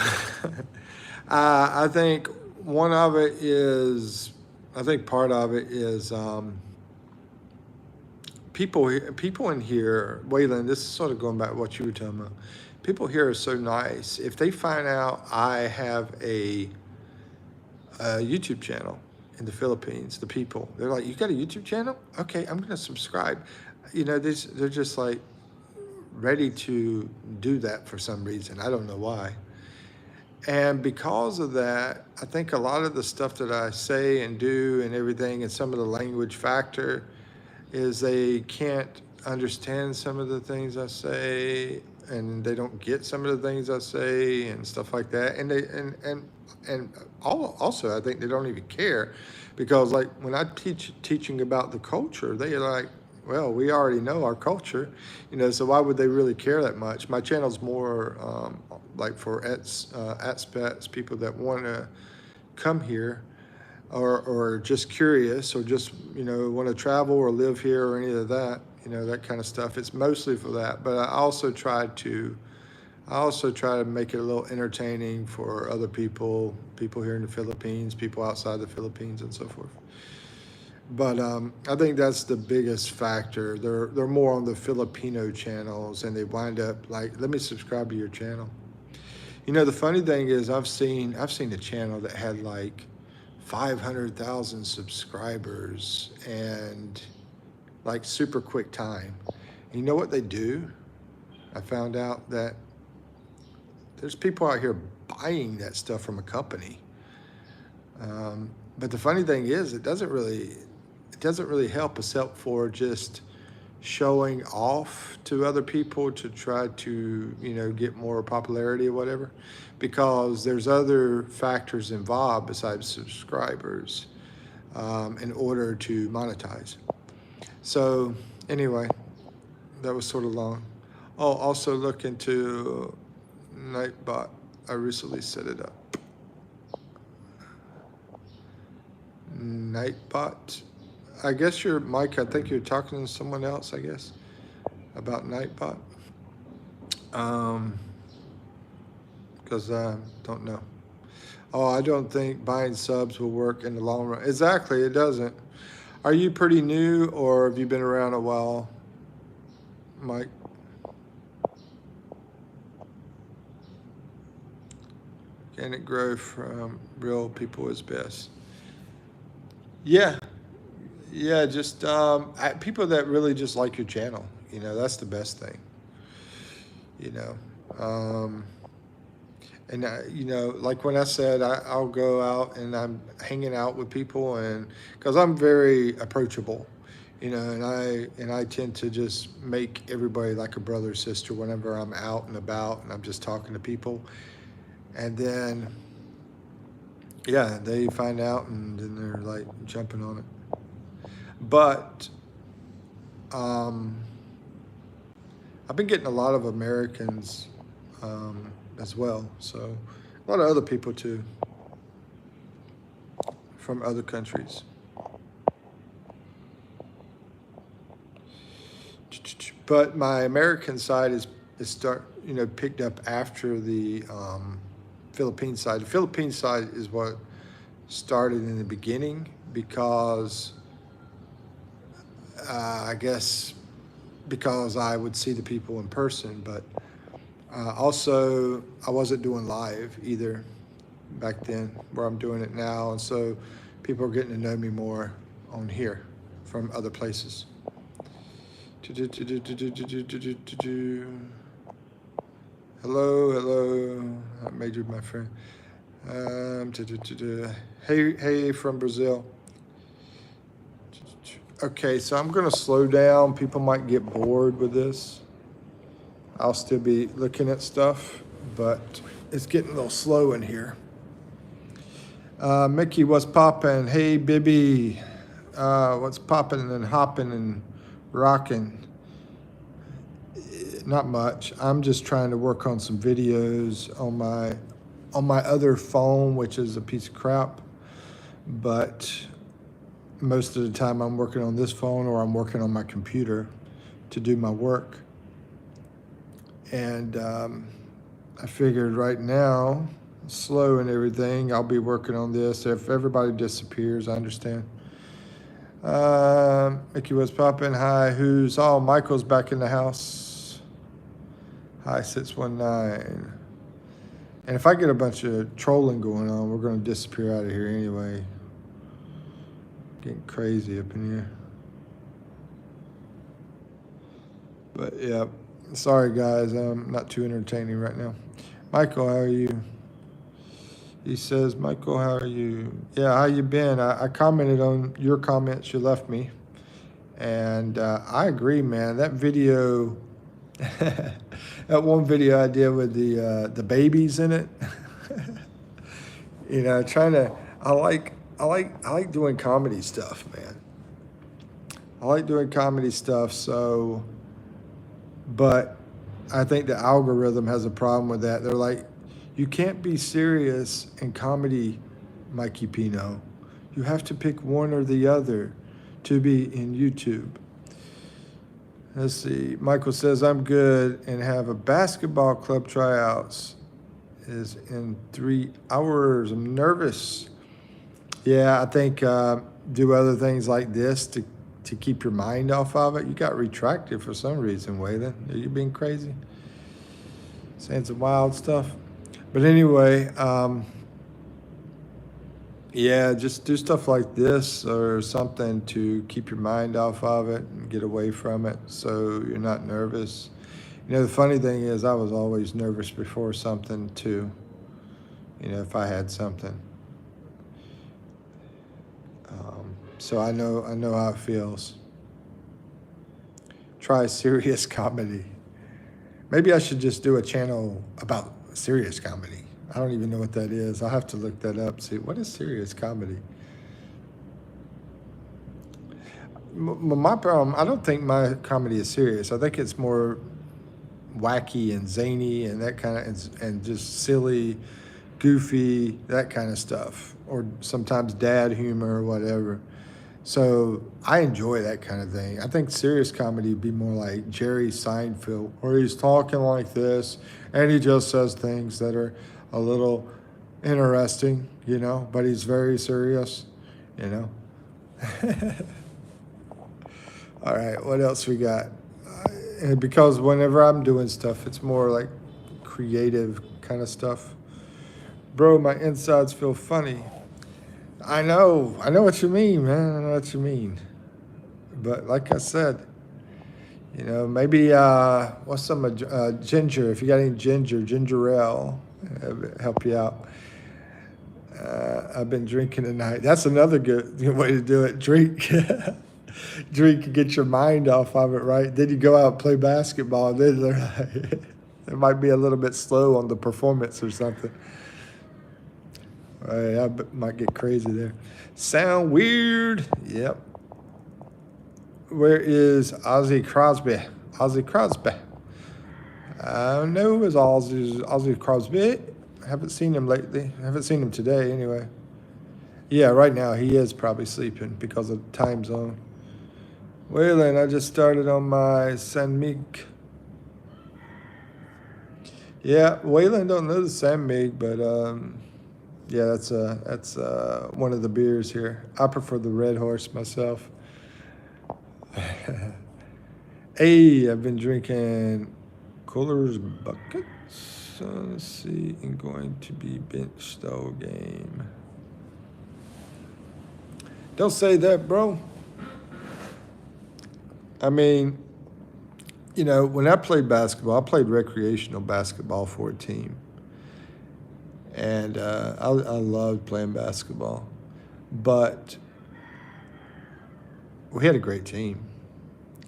I think one of it is, I think part of it is people in here, Waylon, this is sort of going back to what you were talking about. People here are so nice. If they find out I have a YouTube channel in the Philippines, the people, they're like, you got a YouTube channel? Okay, I'm gonna subscribe. You know, they're just like ready to do that for some reason. I don't know why. And because of that, I think a lot of the stuff that I say and do and everything, and some of the language factor, is they can't understand some of the things I say, and they don't get some of the things I say and stuff like that. And also I think they don't even care, because like when I teaching about the culture, they are like, well, we already know our culture, you know, so why would they really care that much? My channel's more like for expats, people that want to come here, or just curious, or just, you know, want to travel or live here or any of that, you know, that kind of stuff. It's mostly for that, but I also try to make it a little entertaining for other people here in the Philippines, people outside the Philippines, and so forth. But I think that's the biggest factor. They're more on the Filipino channels, and they wind up like, let me subscribe to your channel. You know, the funny thing is, I've seen a channel that had like 500,000 subscribers and like super quick time. And you know what they do? I found out that there's people out here buying that stuff from a company. But the funny thing is, it doesn't really help, except for just showing off to other people to try to, you know, get more popularity or whatever, because there's other factors involved besides subscribers in order to monetize. So anyway, that was sort of long. Oh, also look into Nightbot. I recently set it up. Nightbot. I guess you're Mike. I think you're talking to someone else, I guess, about Nightbot. Because I don't know. Oh, I don't think buying subs will work in the long run. Exactly, it doesn't. Are you pretty new, or have you been around a while, Mike? Can it grow from real people is best? Yeah, yeah, just people that really just like your channel. You know, that's the best thing. You know, and you know, like when I said I'll go out and I'm hanging out with people, and because I'm very approachable, you know, and I tend to just make everybody like a brother or sister whenever I'm out and about and I'm just talking to people. And then, yeah, they find out and then they're like jumping on it. But um, I've been getting a lot of Americans as well. So a lot of other people too from other countries. But my American side is picked up after the Philippine side. The Philippine side is what started in the beginning because I guess because I would see the people in person, but also I wasn't doing live either back then where I'm doing it now, and so people are getting to know me more on here from other places. Hello, I majored my friend. Hey from Brazil. Okay, so I'm gonna slow down. People might get bored with this. I'll still be looking at stuff, but it's getting a little slow in here. Mickey, what's poppin'? Hey, Bibby, what's poppin' and hoppin' and rockin'? Not much. I'm just trying to work on some videos on my other phone, which is a piece of crap. But most of the time I'm working on this phone or I'm working on my computer to do my work. And I figured right now, slow and everything, I'll be working on this. If everybody disappears, I understand. Mickey was popping. Hi, who's all? Michael's back in the house. Hi, 619. And if I get a bunch of trolling going on, we're going to disappear out of here anyway. Getting crazy up in here. But yeah, sorry guys, I'm not too entertaining right now. Michael, how are you? He says, Michael, how are you? Yeah, how you been? I commented on your comments you left me. And I agree, man. That video, that one video I did with the babies in it. You know, I like doing comedy stuff, man. I like doing comedy stuff, but I think the algorithm has a problem with that. They're like, you can't be serious in comedy, Mikipino. You have to pick one or the other to be in YouTube. Let's see. Michael says, I'm good and have a basketball club tryouts is in 3 hours. I'm nervous. Yeah, I think do other things like this to keep your mind off of it. You got retracted for some reason, Waylon. Are you being crazy? Saying some wild stuff. But anyway, yeah, just do stuff like this or something to keep your mind off of it and get away from it so you're not nervous. You know, the funny thing is I was always nervous before something too, you know, if I had something. So I know how it feels. Try serious comedy. Maybe I should just do a channel about serious comedy. I don't even know what that is. I'll have to look that up, see what is serious comedy. My problem, I don't think my comedy is serious. I think it's more wacky and zany and that kind of, and just silly, goofy, that kind of stuff. Or sometimes dad humor or whatever. So I enjoy that kind of thing. I think serious comedy would be more like Jerry Seinfeld, where he's talking like this and he just says things that are a little interesting, you know, but he's very serious, you know. All right, what else we got? And because whenever I'm doing stuff, it's more like creative kind of stuff. Bro, my insides feel funny. I know what you mean, man. I know what you mean. But like I said, you know, maybe what's some ginger? If you got any ginger ale, help you out. I've been drinking tonight. That's another good way to do it. Drink. Drink and get your mind off of it, right? Then you go out and play basketball. And then they're like, it might be a little bit slow on the performance or something. I might get crazy there. Sound weird. Yep. Where is Ozzy Crosby? Ozzy Crosby. I don't know. Is Ozzy Crosby? I haven't seen him lately. I haven't seen him today anyway. Yeah, right now he is probably sleeping because of the time zone. Waylon, I just started on my San Mig. Yeah, Waylon don't know the San Mig, but yeah, that's one of the beers here. I prefer the Red Horse myself. Hey, I've been drinking Coolers Buckets. Let's see, I'm going to be benched all game. Don't say that, bro. I mean, you know, when I played basketball, I played recreational basketball for a team. And I loved playing basketball. But we had a great team.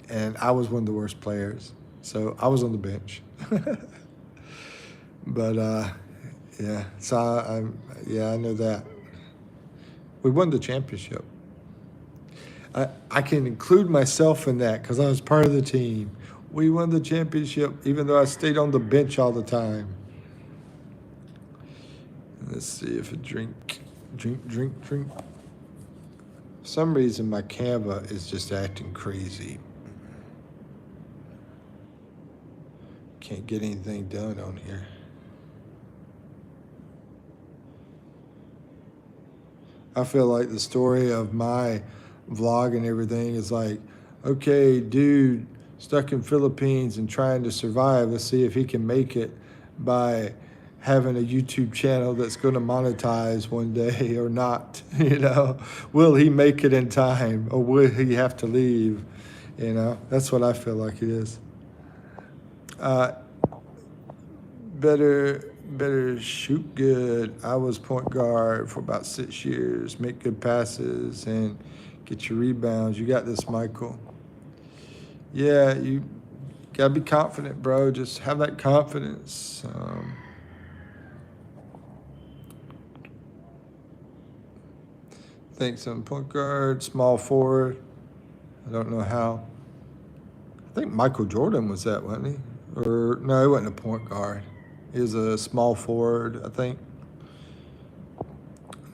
And I was one of the worst players. So I was on the bench. But, yeah, so I know that. We won the championship. I can include myself in that because I was part of the team. We won the championship even though I stayed on the bench all the time. Let's see if a drink. For some reason, my Canva is just acting crazy. Can't get anything done on here. I feel like the story of my vlog and everything is like, okay, dude stuck in Philippines and trying to survive. Let's see if he can make it by having a YouTube channel that's going to monetize one day or not. You know, will he make it in time or will he have to leave? You know, that's what I feel like it is. Better shoot good. I was point guard for about 6 years. Make good passes and get your rebounds. You got this, Michael. Yeah, you gotta be confident, bro. Just have that confidence. Think some point guard, small forward. I don't know how. I think Michael Jordan was that, wasn't he? Or no, he wasn't a point guard. He was a small forward, I think.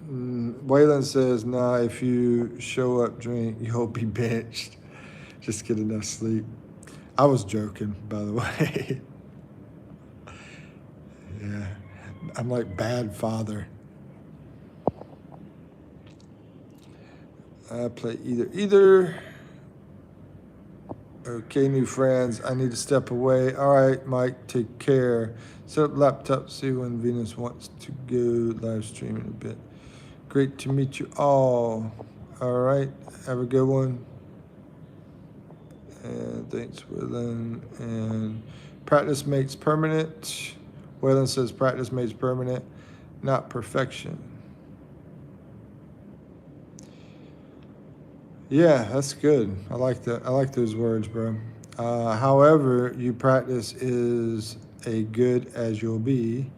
Waylon says, nah, if you show up, drink, you'll be benched. Just get enough sleep. I was joking, by the way. Yeah, I'm like bad father. I play either. Okay, new friends, I need to step away. All right, Mike, take care. Set up laptop, see when Venus wants to go live stream in a bit. Great to meet you all. All right, have a good one. And thanks, Waylon. And practice makes permanent. Waylon says practice makes permanent, not perfection. Yeah, that's good. I like that. I like those words, bro. However, you practice is a good as you'll be.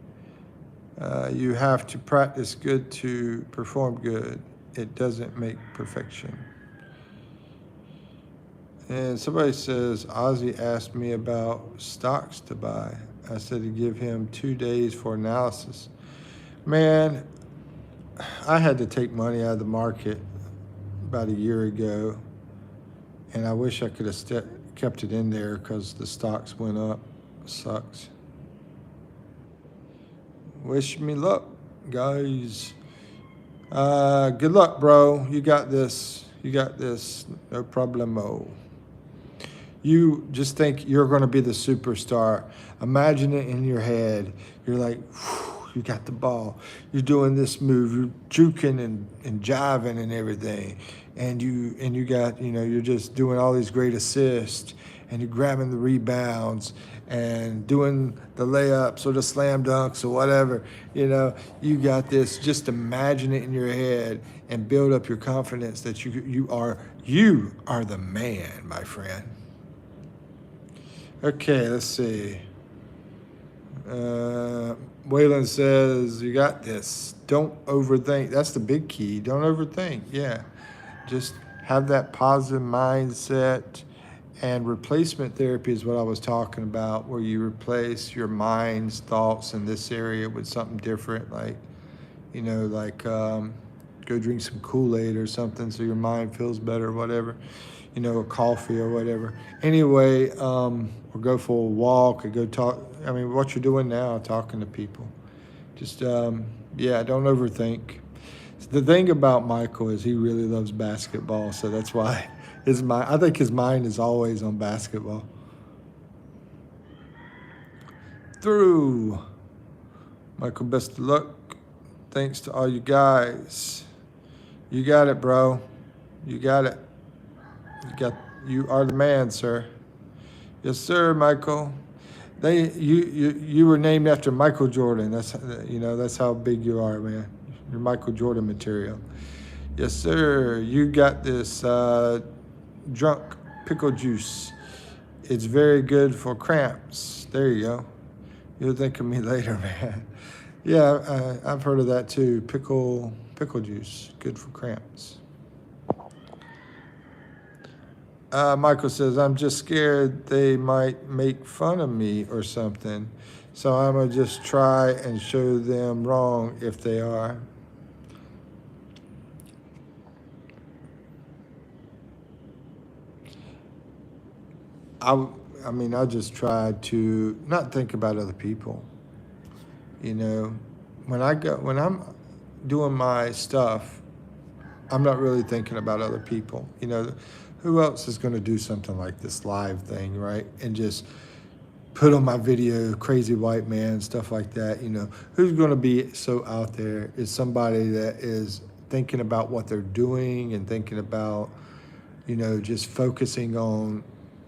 You have to practice good to perform good. It doesn't make perfection. And somebody says, Ozzy asked me about stocks to buy. I said to give him 2 days for analysis. Man, I had to take money out of the market about a year ago, and I wish I could have kept it in there because the stocks went up. Sucks. Wish me luck, guys. Good luck, bro. You got this. You got this. No problemo. You just think you're going to be the superstar. Imagine it in your head. You're like, you got the ball. You're doing this move. You're juking and jiving and everything. And you got, you're just doing all these great assists, and you're grabbing the rebounds and doing the layups or the slam dunks or whatever. You got this. Just imagine it in your head and build up your confidence that you are the man, my friend. Okay, let's see. Waylon says, you got this. Don't overthink. That's the big key. Don't overthink. Yeah. Just have that positive mindset. And replacement therapy is what I was talking about, where you replace your mind's thoughts in this area with something different, like, go drink some Kool-Aid or something so your mind feels better or whatever, or coffee or whatever. Anyway, or go for a walk or go talk. I mean, what you're doing now, talking to people. Just, don't overthink. The thing about Michael is he really loves basketball, so that's why I think his mind is always on basketball. Through. Michael, best of luck. Thanks to all you guys. You got it, bro. You got it. You are the man, sir. Yes, sir, Michael. You were named after Michael Jordan. That's how big you are, man. You're Michael Jordan material. Yes, sir. You got this drunk pickle juice. It's very good for cramps. There you go. You'll think of me later, man. Yeah, I've heard of that too. Pickle juice, good for cramps. Michael says, I'm just scared they might make fun of me or something. So I'm going to just try and show them wrong if they are. I just try to not think about other people. When I'm doing my stuff, I'm not really thinking about other people. Who else is going to do something like this live thing, right? And just put on my video, crazy white man, stuff like that. Who's going to be so out there is somebody that is thinking about what they're doing and thinking about, just focusing on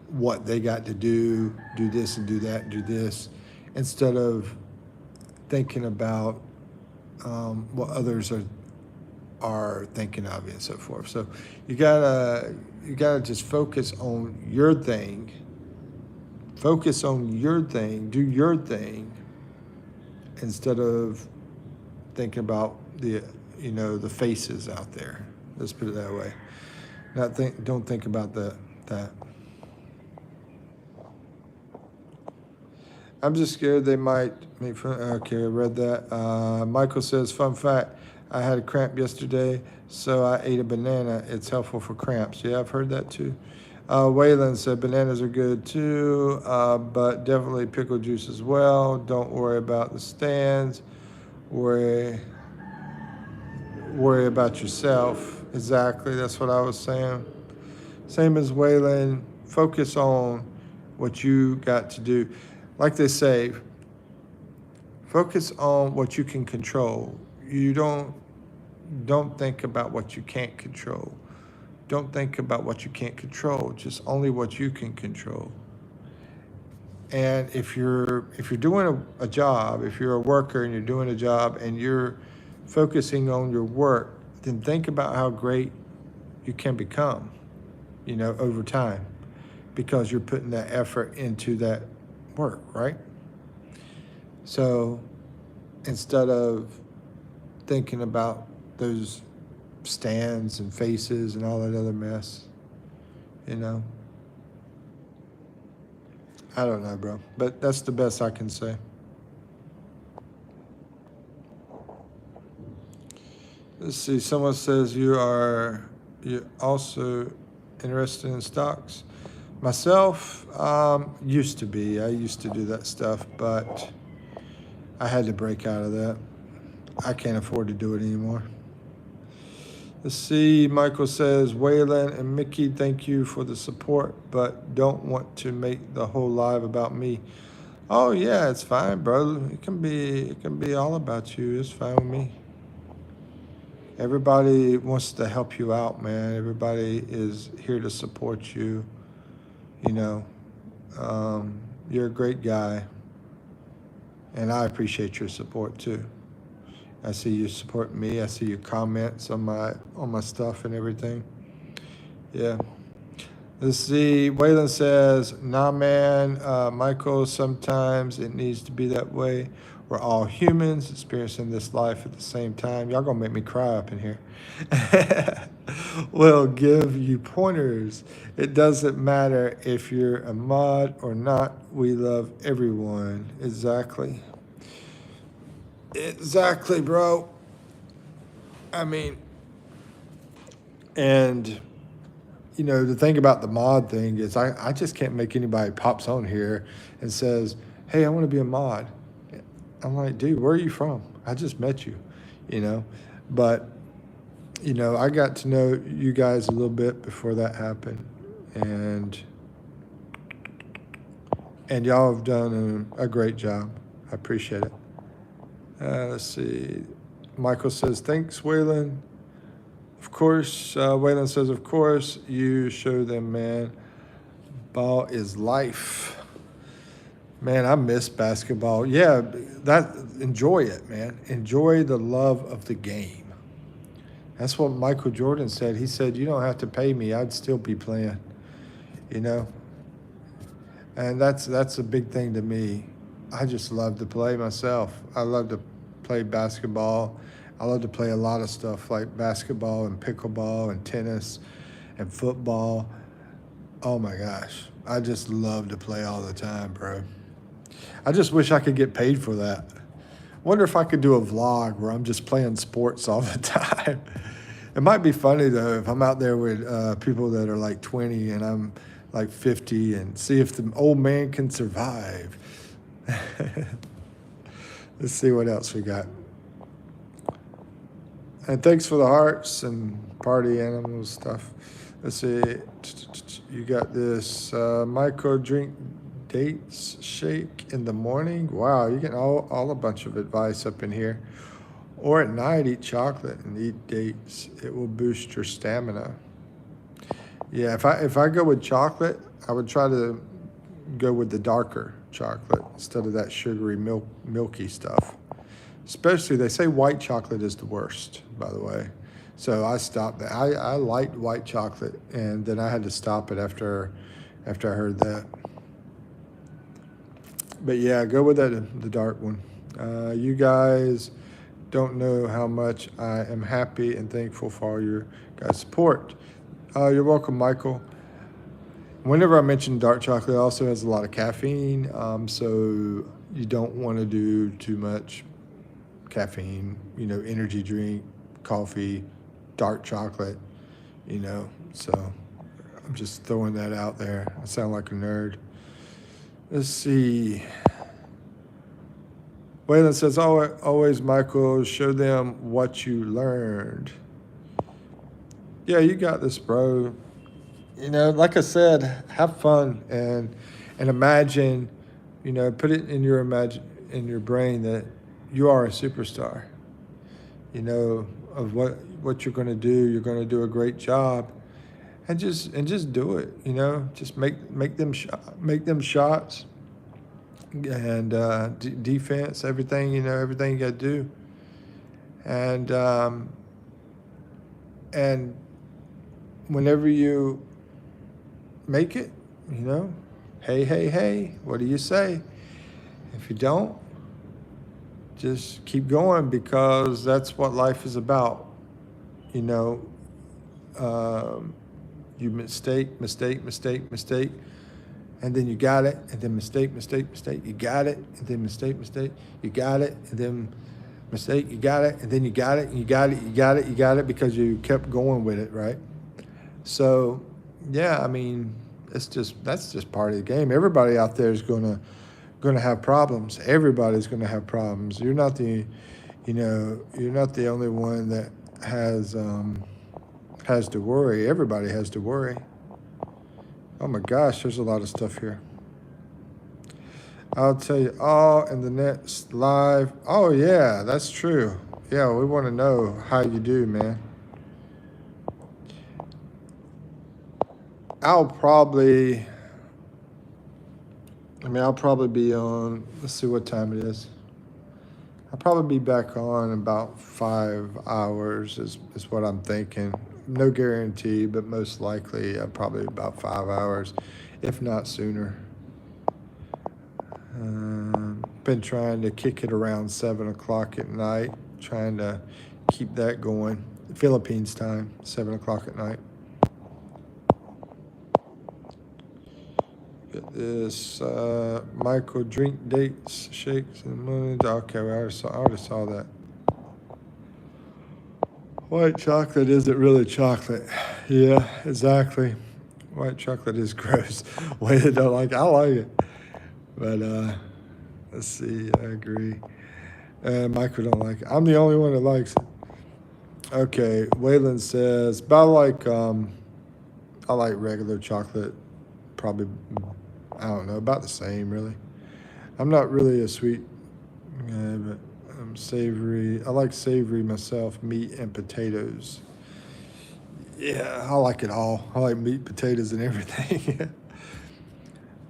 what they got to do this and do that and do this, instead of thinking about what others are thinking of and so forth. So you gotta just focus on your thing. Focus on your thing. Do your thing instead of thinking about the faces out there. Let's put it that way. Don't think about that. I'm just scared they might make fun. Okay, I read that. Michael says, fun fact, I had a cramp yesterday, so I ate a banana. It's helpful for cramps. Yeah, I've heard that too. Waylon said bananas are good too, but definitely pickle juice as well. Don't worry about the stands. Worry about yourself. Exactly, that's what I was saying. Same as Waylon, focus on what you got to do. Like they say, focus on what you can control. You don't think about what you can't control. Don't think about what you can't control, just only what you can control. And if you're doing a job, if you're a worker and you're doing a job and you're focusing on your work, then think about how great you can become, over time, because you're putting that effort into that work, right? So instead of thinking about those stands and faces and all that other mess, I don't know, bro, but that's the best I can say. Let's see, someone says you're also interested in stocks. Myself, used to be. I used to do that stuff, but I had to break out of that. I can't afford to do it anymore. Let's see, Michael says, Waylon and Mickey, thank you for the support, but don't want to make the whole live about me. Oh yeah, it's fine, bro. It can be all about you. It's fine with me. Everybody wants to help you out, man. Everybody is here to support you. You know, you're a great guy, and I appreciate your support too. I see you support me. I see your comments on my stuff and everything. Yeah. Let's see. Waylon says, "Nah, man, Michael. Sometimes it needs to be that way. We're all humans experiencing this life at the same time." Y'all gonna make me cry up in here. We'll give you pointers. It doesn't matter if you're a mod or not. We love everyone. Exactly. Exactly, bro. I mean, and the thing about the mod thing is I just can't make anybody pops on here and says, "Hey, I want to be a mod." I'm like, dude, where are you from? I just met you, you know. But, I got to know you guys a little bit before that happened. And y'all have done a great job. I appreciate it. Let's see. Michael says, "Thanks, Waylon." Of course, Waylon says, "Of course, you show them, man. Ball is life." Man, I miss basketball. Yeah, enjoy it, man. Enjoy the love of the game. That's what Michael Jordan said. He said, "You don't have to pay me. I'd still be playing." You know? And that's a big thing to me. I just love to play myself. I love to play basketball. I love to play a lot of stuff like basketball and pickleball and tennis and football. Oh my gosh. I just love to play all the time, bro. I just wish I could get paid for that. Wonder if I could do a vlog where I'm just playing sports all the time. It might be funny though if I'm out there with people that are like 20 and I'm like 50 and see if the old man can survive. Let's see what else we got. And thanks for the hearts and party animals stuff. Let's see. You got this micro drink dates shake in the morning. Wow, you're getting all a bunch of advice up in here. Or at night, eat chocolate and eat dates. It will boost your stamina. Yeah, if I go with chocolate, I would try to go with the darker chocolate instead of that sugary milky stuff. Especially, they say white chocolate is the worst, by the way. So I stopped that. I liked white chocolate, and then I had to stop it after I heard that. But yeah, go with the dark one. You guys don't know how much I am happy and thankful for all your guys' support. You're welcome, Michael. Whenever I mention dark chocolate, it also has a lot of caffeine, so you don't want to do too much caffeine, energy drink, coffee, dark chocolate, so I'm just throwing that out there. I sound like a nerd. Let's see. Waylon says, always, Michael, show them what you learned. Yeah, you got this, bro. Like I said, have fun and imagine, put it in your brain that you are a superstar. Of what you're going to do. You're going to do a great job, and just do it. Just make them shots and defense, everything. Everything you got to do, and whenever you make it, hey, what do you say? If you don't, just keep going because that's what life is about. You mistake, and then you got it, and then mistake, you got it, and then mistake, you got it, and then mistake, you got it, and then you got it, and you got it because you kept going with it, right? So, yeah, I mean, that's just part of the game. Everybody out there is gonna have problems. Everybody's gonna have problems. You're not the only one that has to worry. Everybody has to worry. Oh my gosh, there's a lot of stuff here. I'll tell you all in the next live. Oh, yeah, that's true. Yeah, we want to know how you do, man. I'll probably, I'll probably be on, let's see what time it is. I'll probably be back on in about 5 hours is what I'm thinking. No guarantee, but most likely probably about 5 hours, if not sooner. Been trying to kick it around 7 o'clock at night, trying to keep that going. Philippines time, 7 o'clock at night. Get this Michael drink dates, shakes and money. Okay, I already saw that. White chocolate isn't really chocolate. Yeah, exactly. White chocolate is gross. Wait, don't like it. I like it. But let's see, I agree. Michael don't like it. I'm the only one that likes it. Okay, Waylon says, but I like regular chocolate. Probably, I don't know, about the same really. I'm not really a sweet guy, but I'm savory. I like savory myself, meat and potatoes. Yeah, I like it all. I like meat, potatoes, and everything.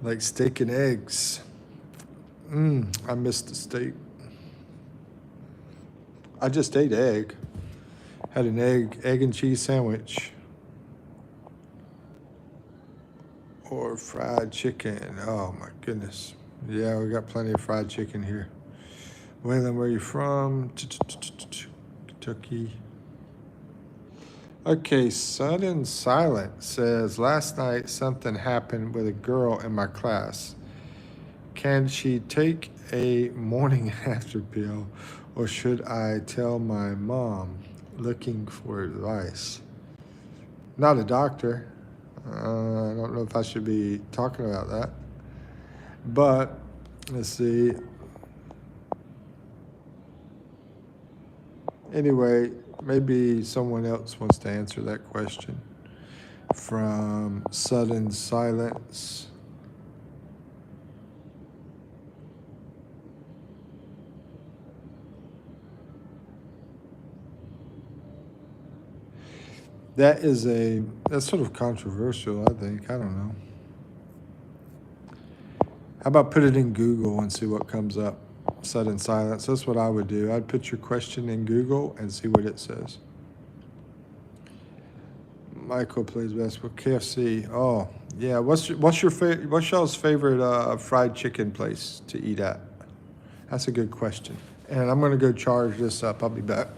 Like steak and eggs. I missed the steak. I just ate egg. Had an egg and cheese sandwich. Or fried chicken. Oh my goodness. Yeah, we got plenty of fried chicken here. Waylon, where are you from? Kentucky. Okay, Sudden Silent says, last night something happened with a girl in my class. Can she take a morning after pill, or should I tell my mom? Looking for advice. Not a doctor. I don't know if I should be talking about that. But, let's see. Anyway, maybe someone else wants to answer that question. From Sudden Silence. That's sort of controversial, I think. I don't know. How about put it in Google and see what comes up? Sudden silence. That's what I would do. I'd put your question in Google and see what it says. Michael plays basketball. KFC. Oh, yeah. What's y'all's favorite fried chicken place to eat at? That's a good question. And I'm gonna go charge this up. I'll be back.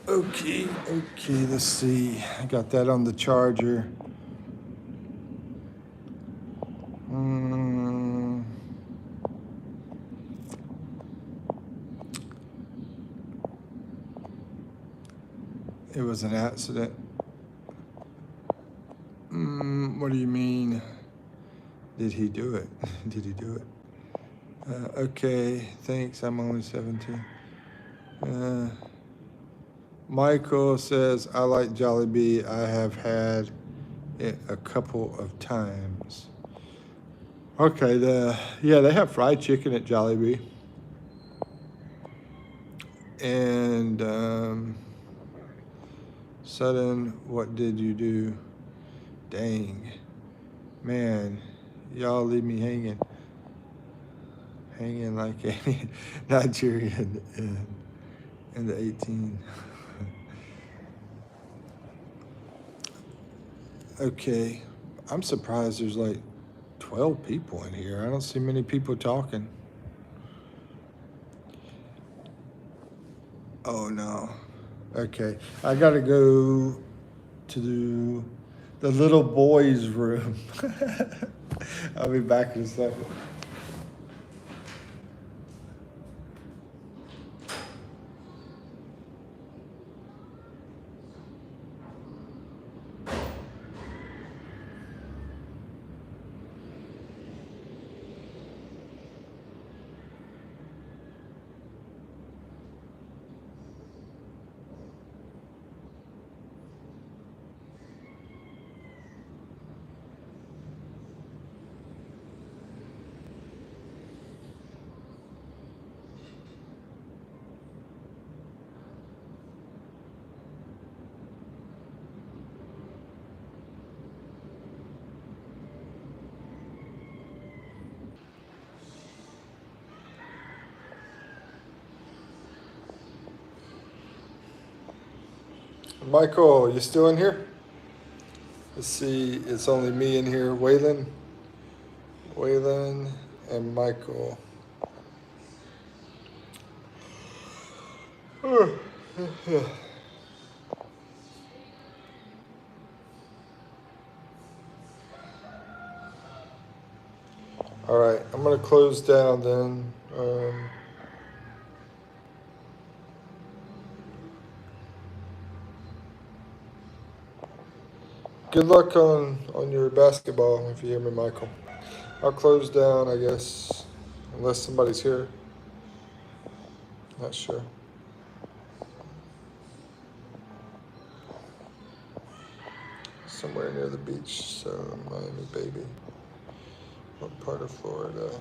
Okay, let's see. I got that on the charger. It was an accident. What do you mean? Did he do it? Did he do it? Okay, thanks. I'm only 17. Michael says, I like Jollibee. I have had it a couple of times. Okay, they have fried chicken at Jollibee. And Sudden, what did you do? Dang. Man, y'all leave me hanging like a Nigerian in the 18. Okay, I'm surprised there's like 12 people in here. I don't see many people talking. Oh no. Okay, I gotta go to the little boys' room. I'll be back in a second. Michael, you still in here? Let's see, it's only me in here, Waylon, and Michael. All right, I'm gonna close down then. Good luck on your basketball, if you hear me, Michael. I'll close down, I guess, unless somebody's here. Not sure. Somewhere near the beach, so Miami, baby. What part of Florida?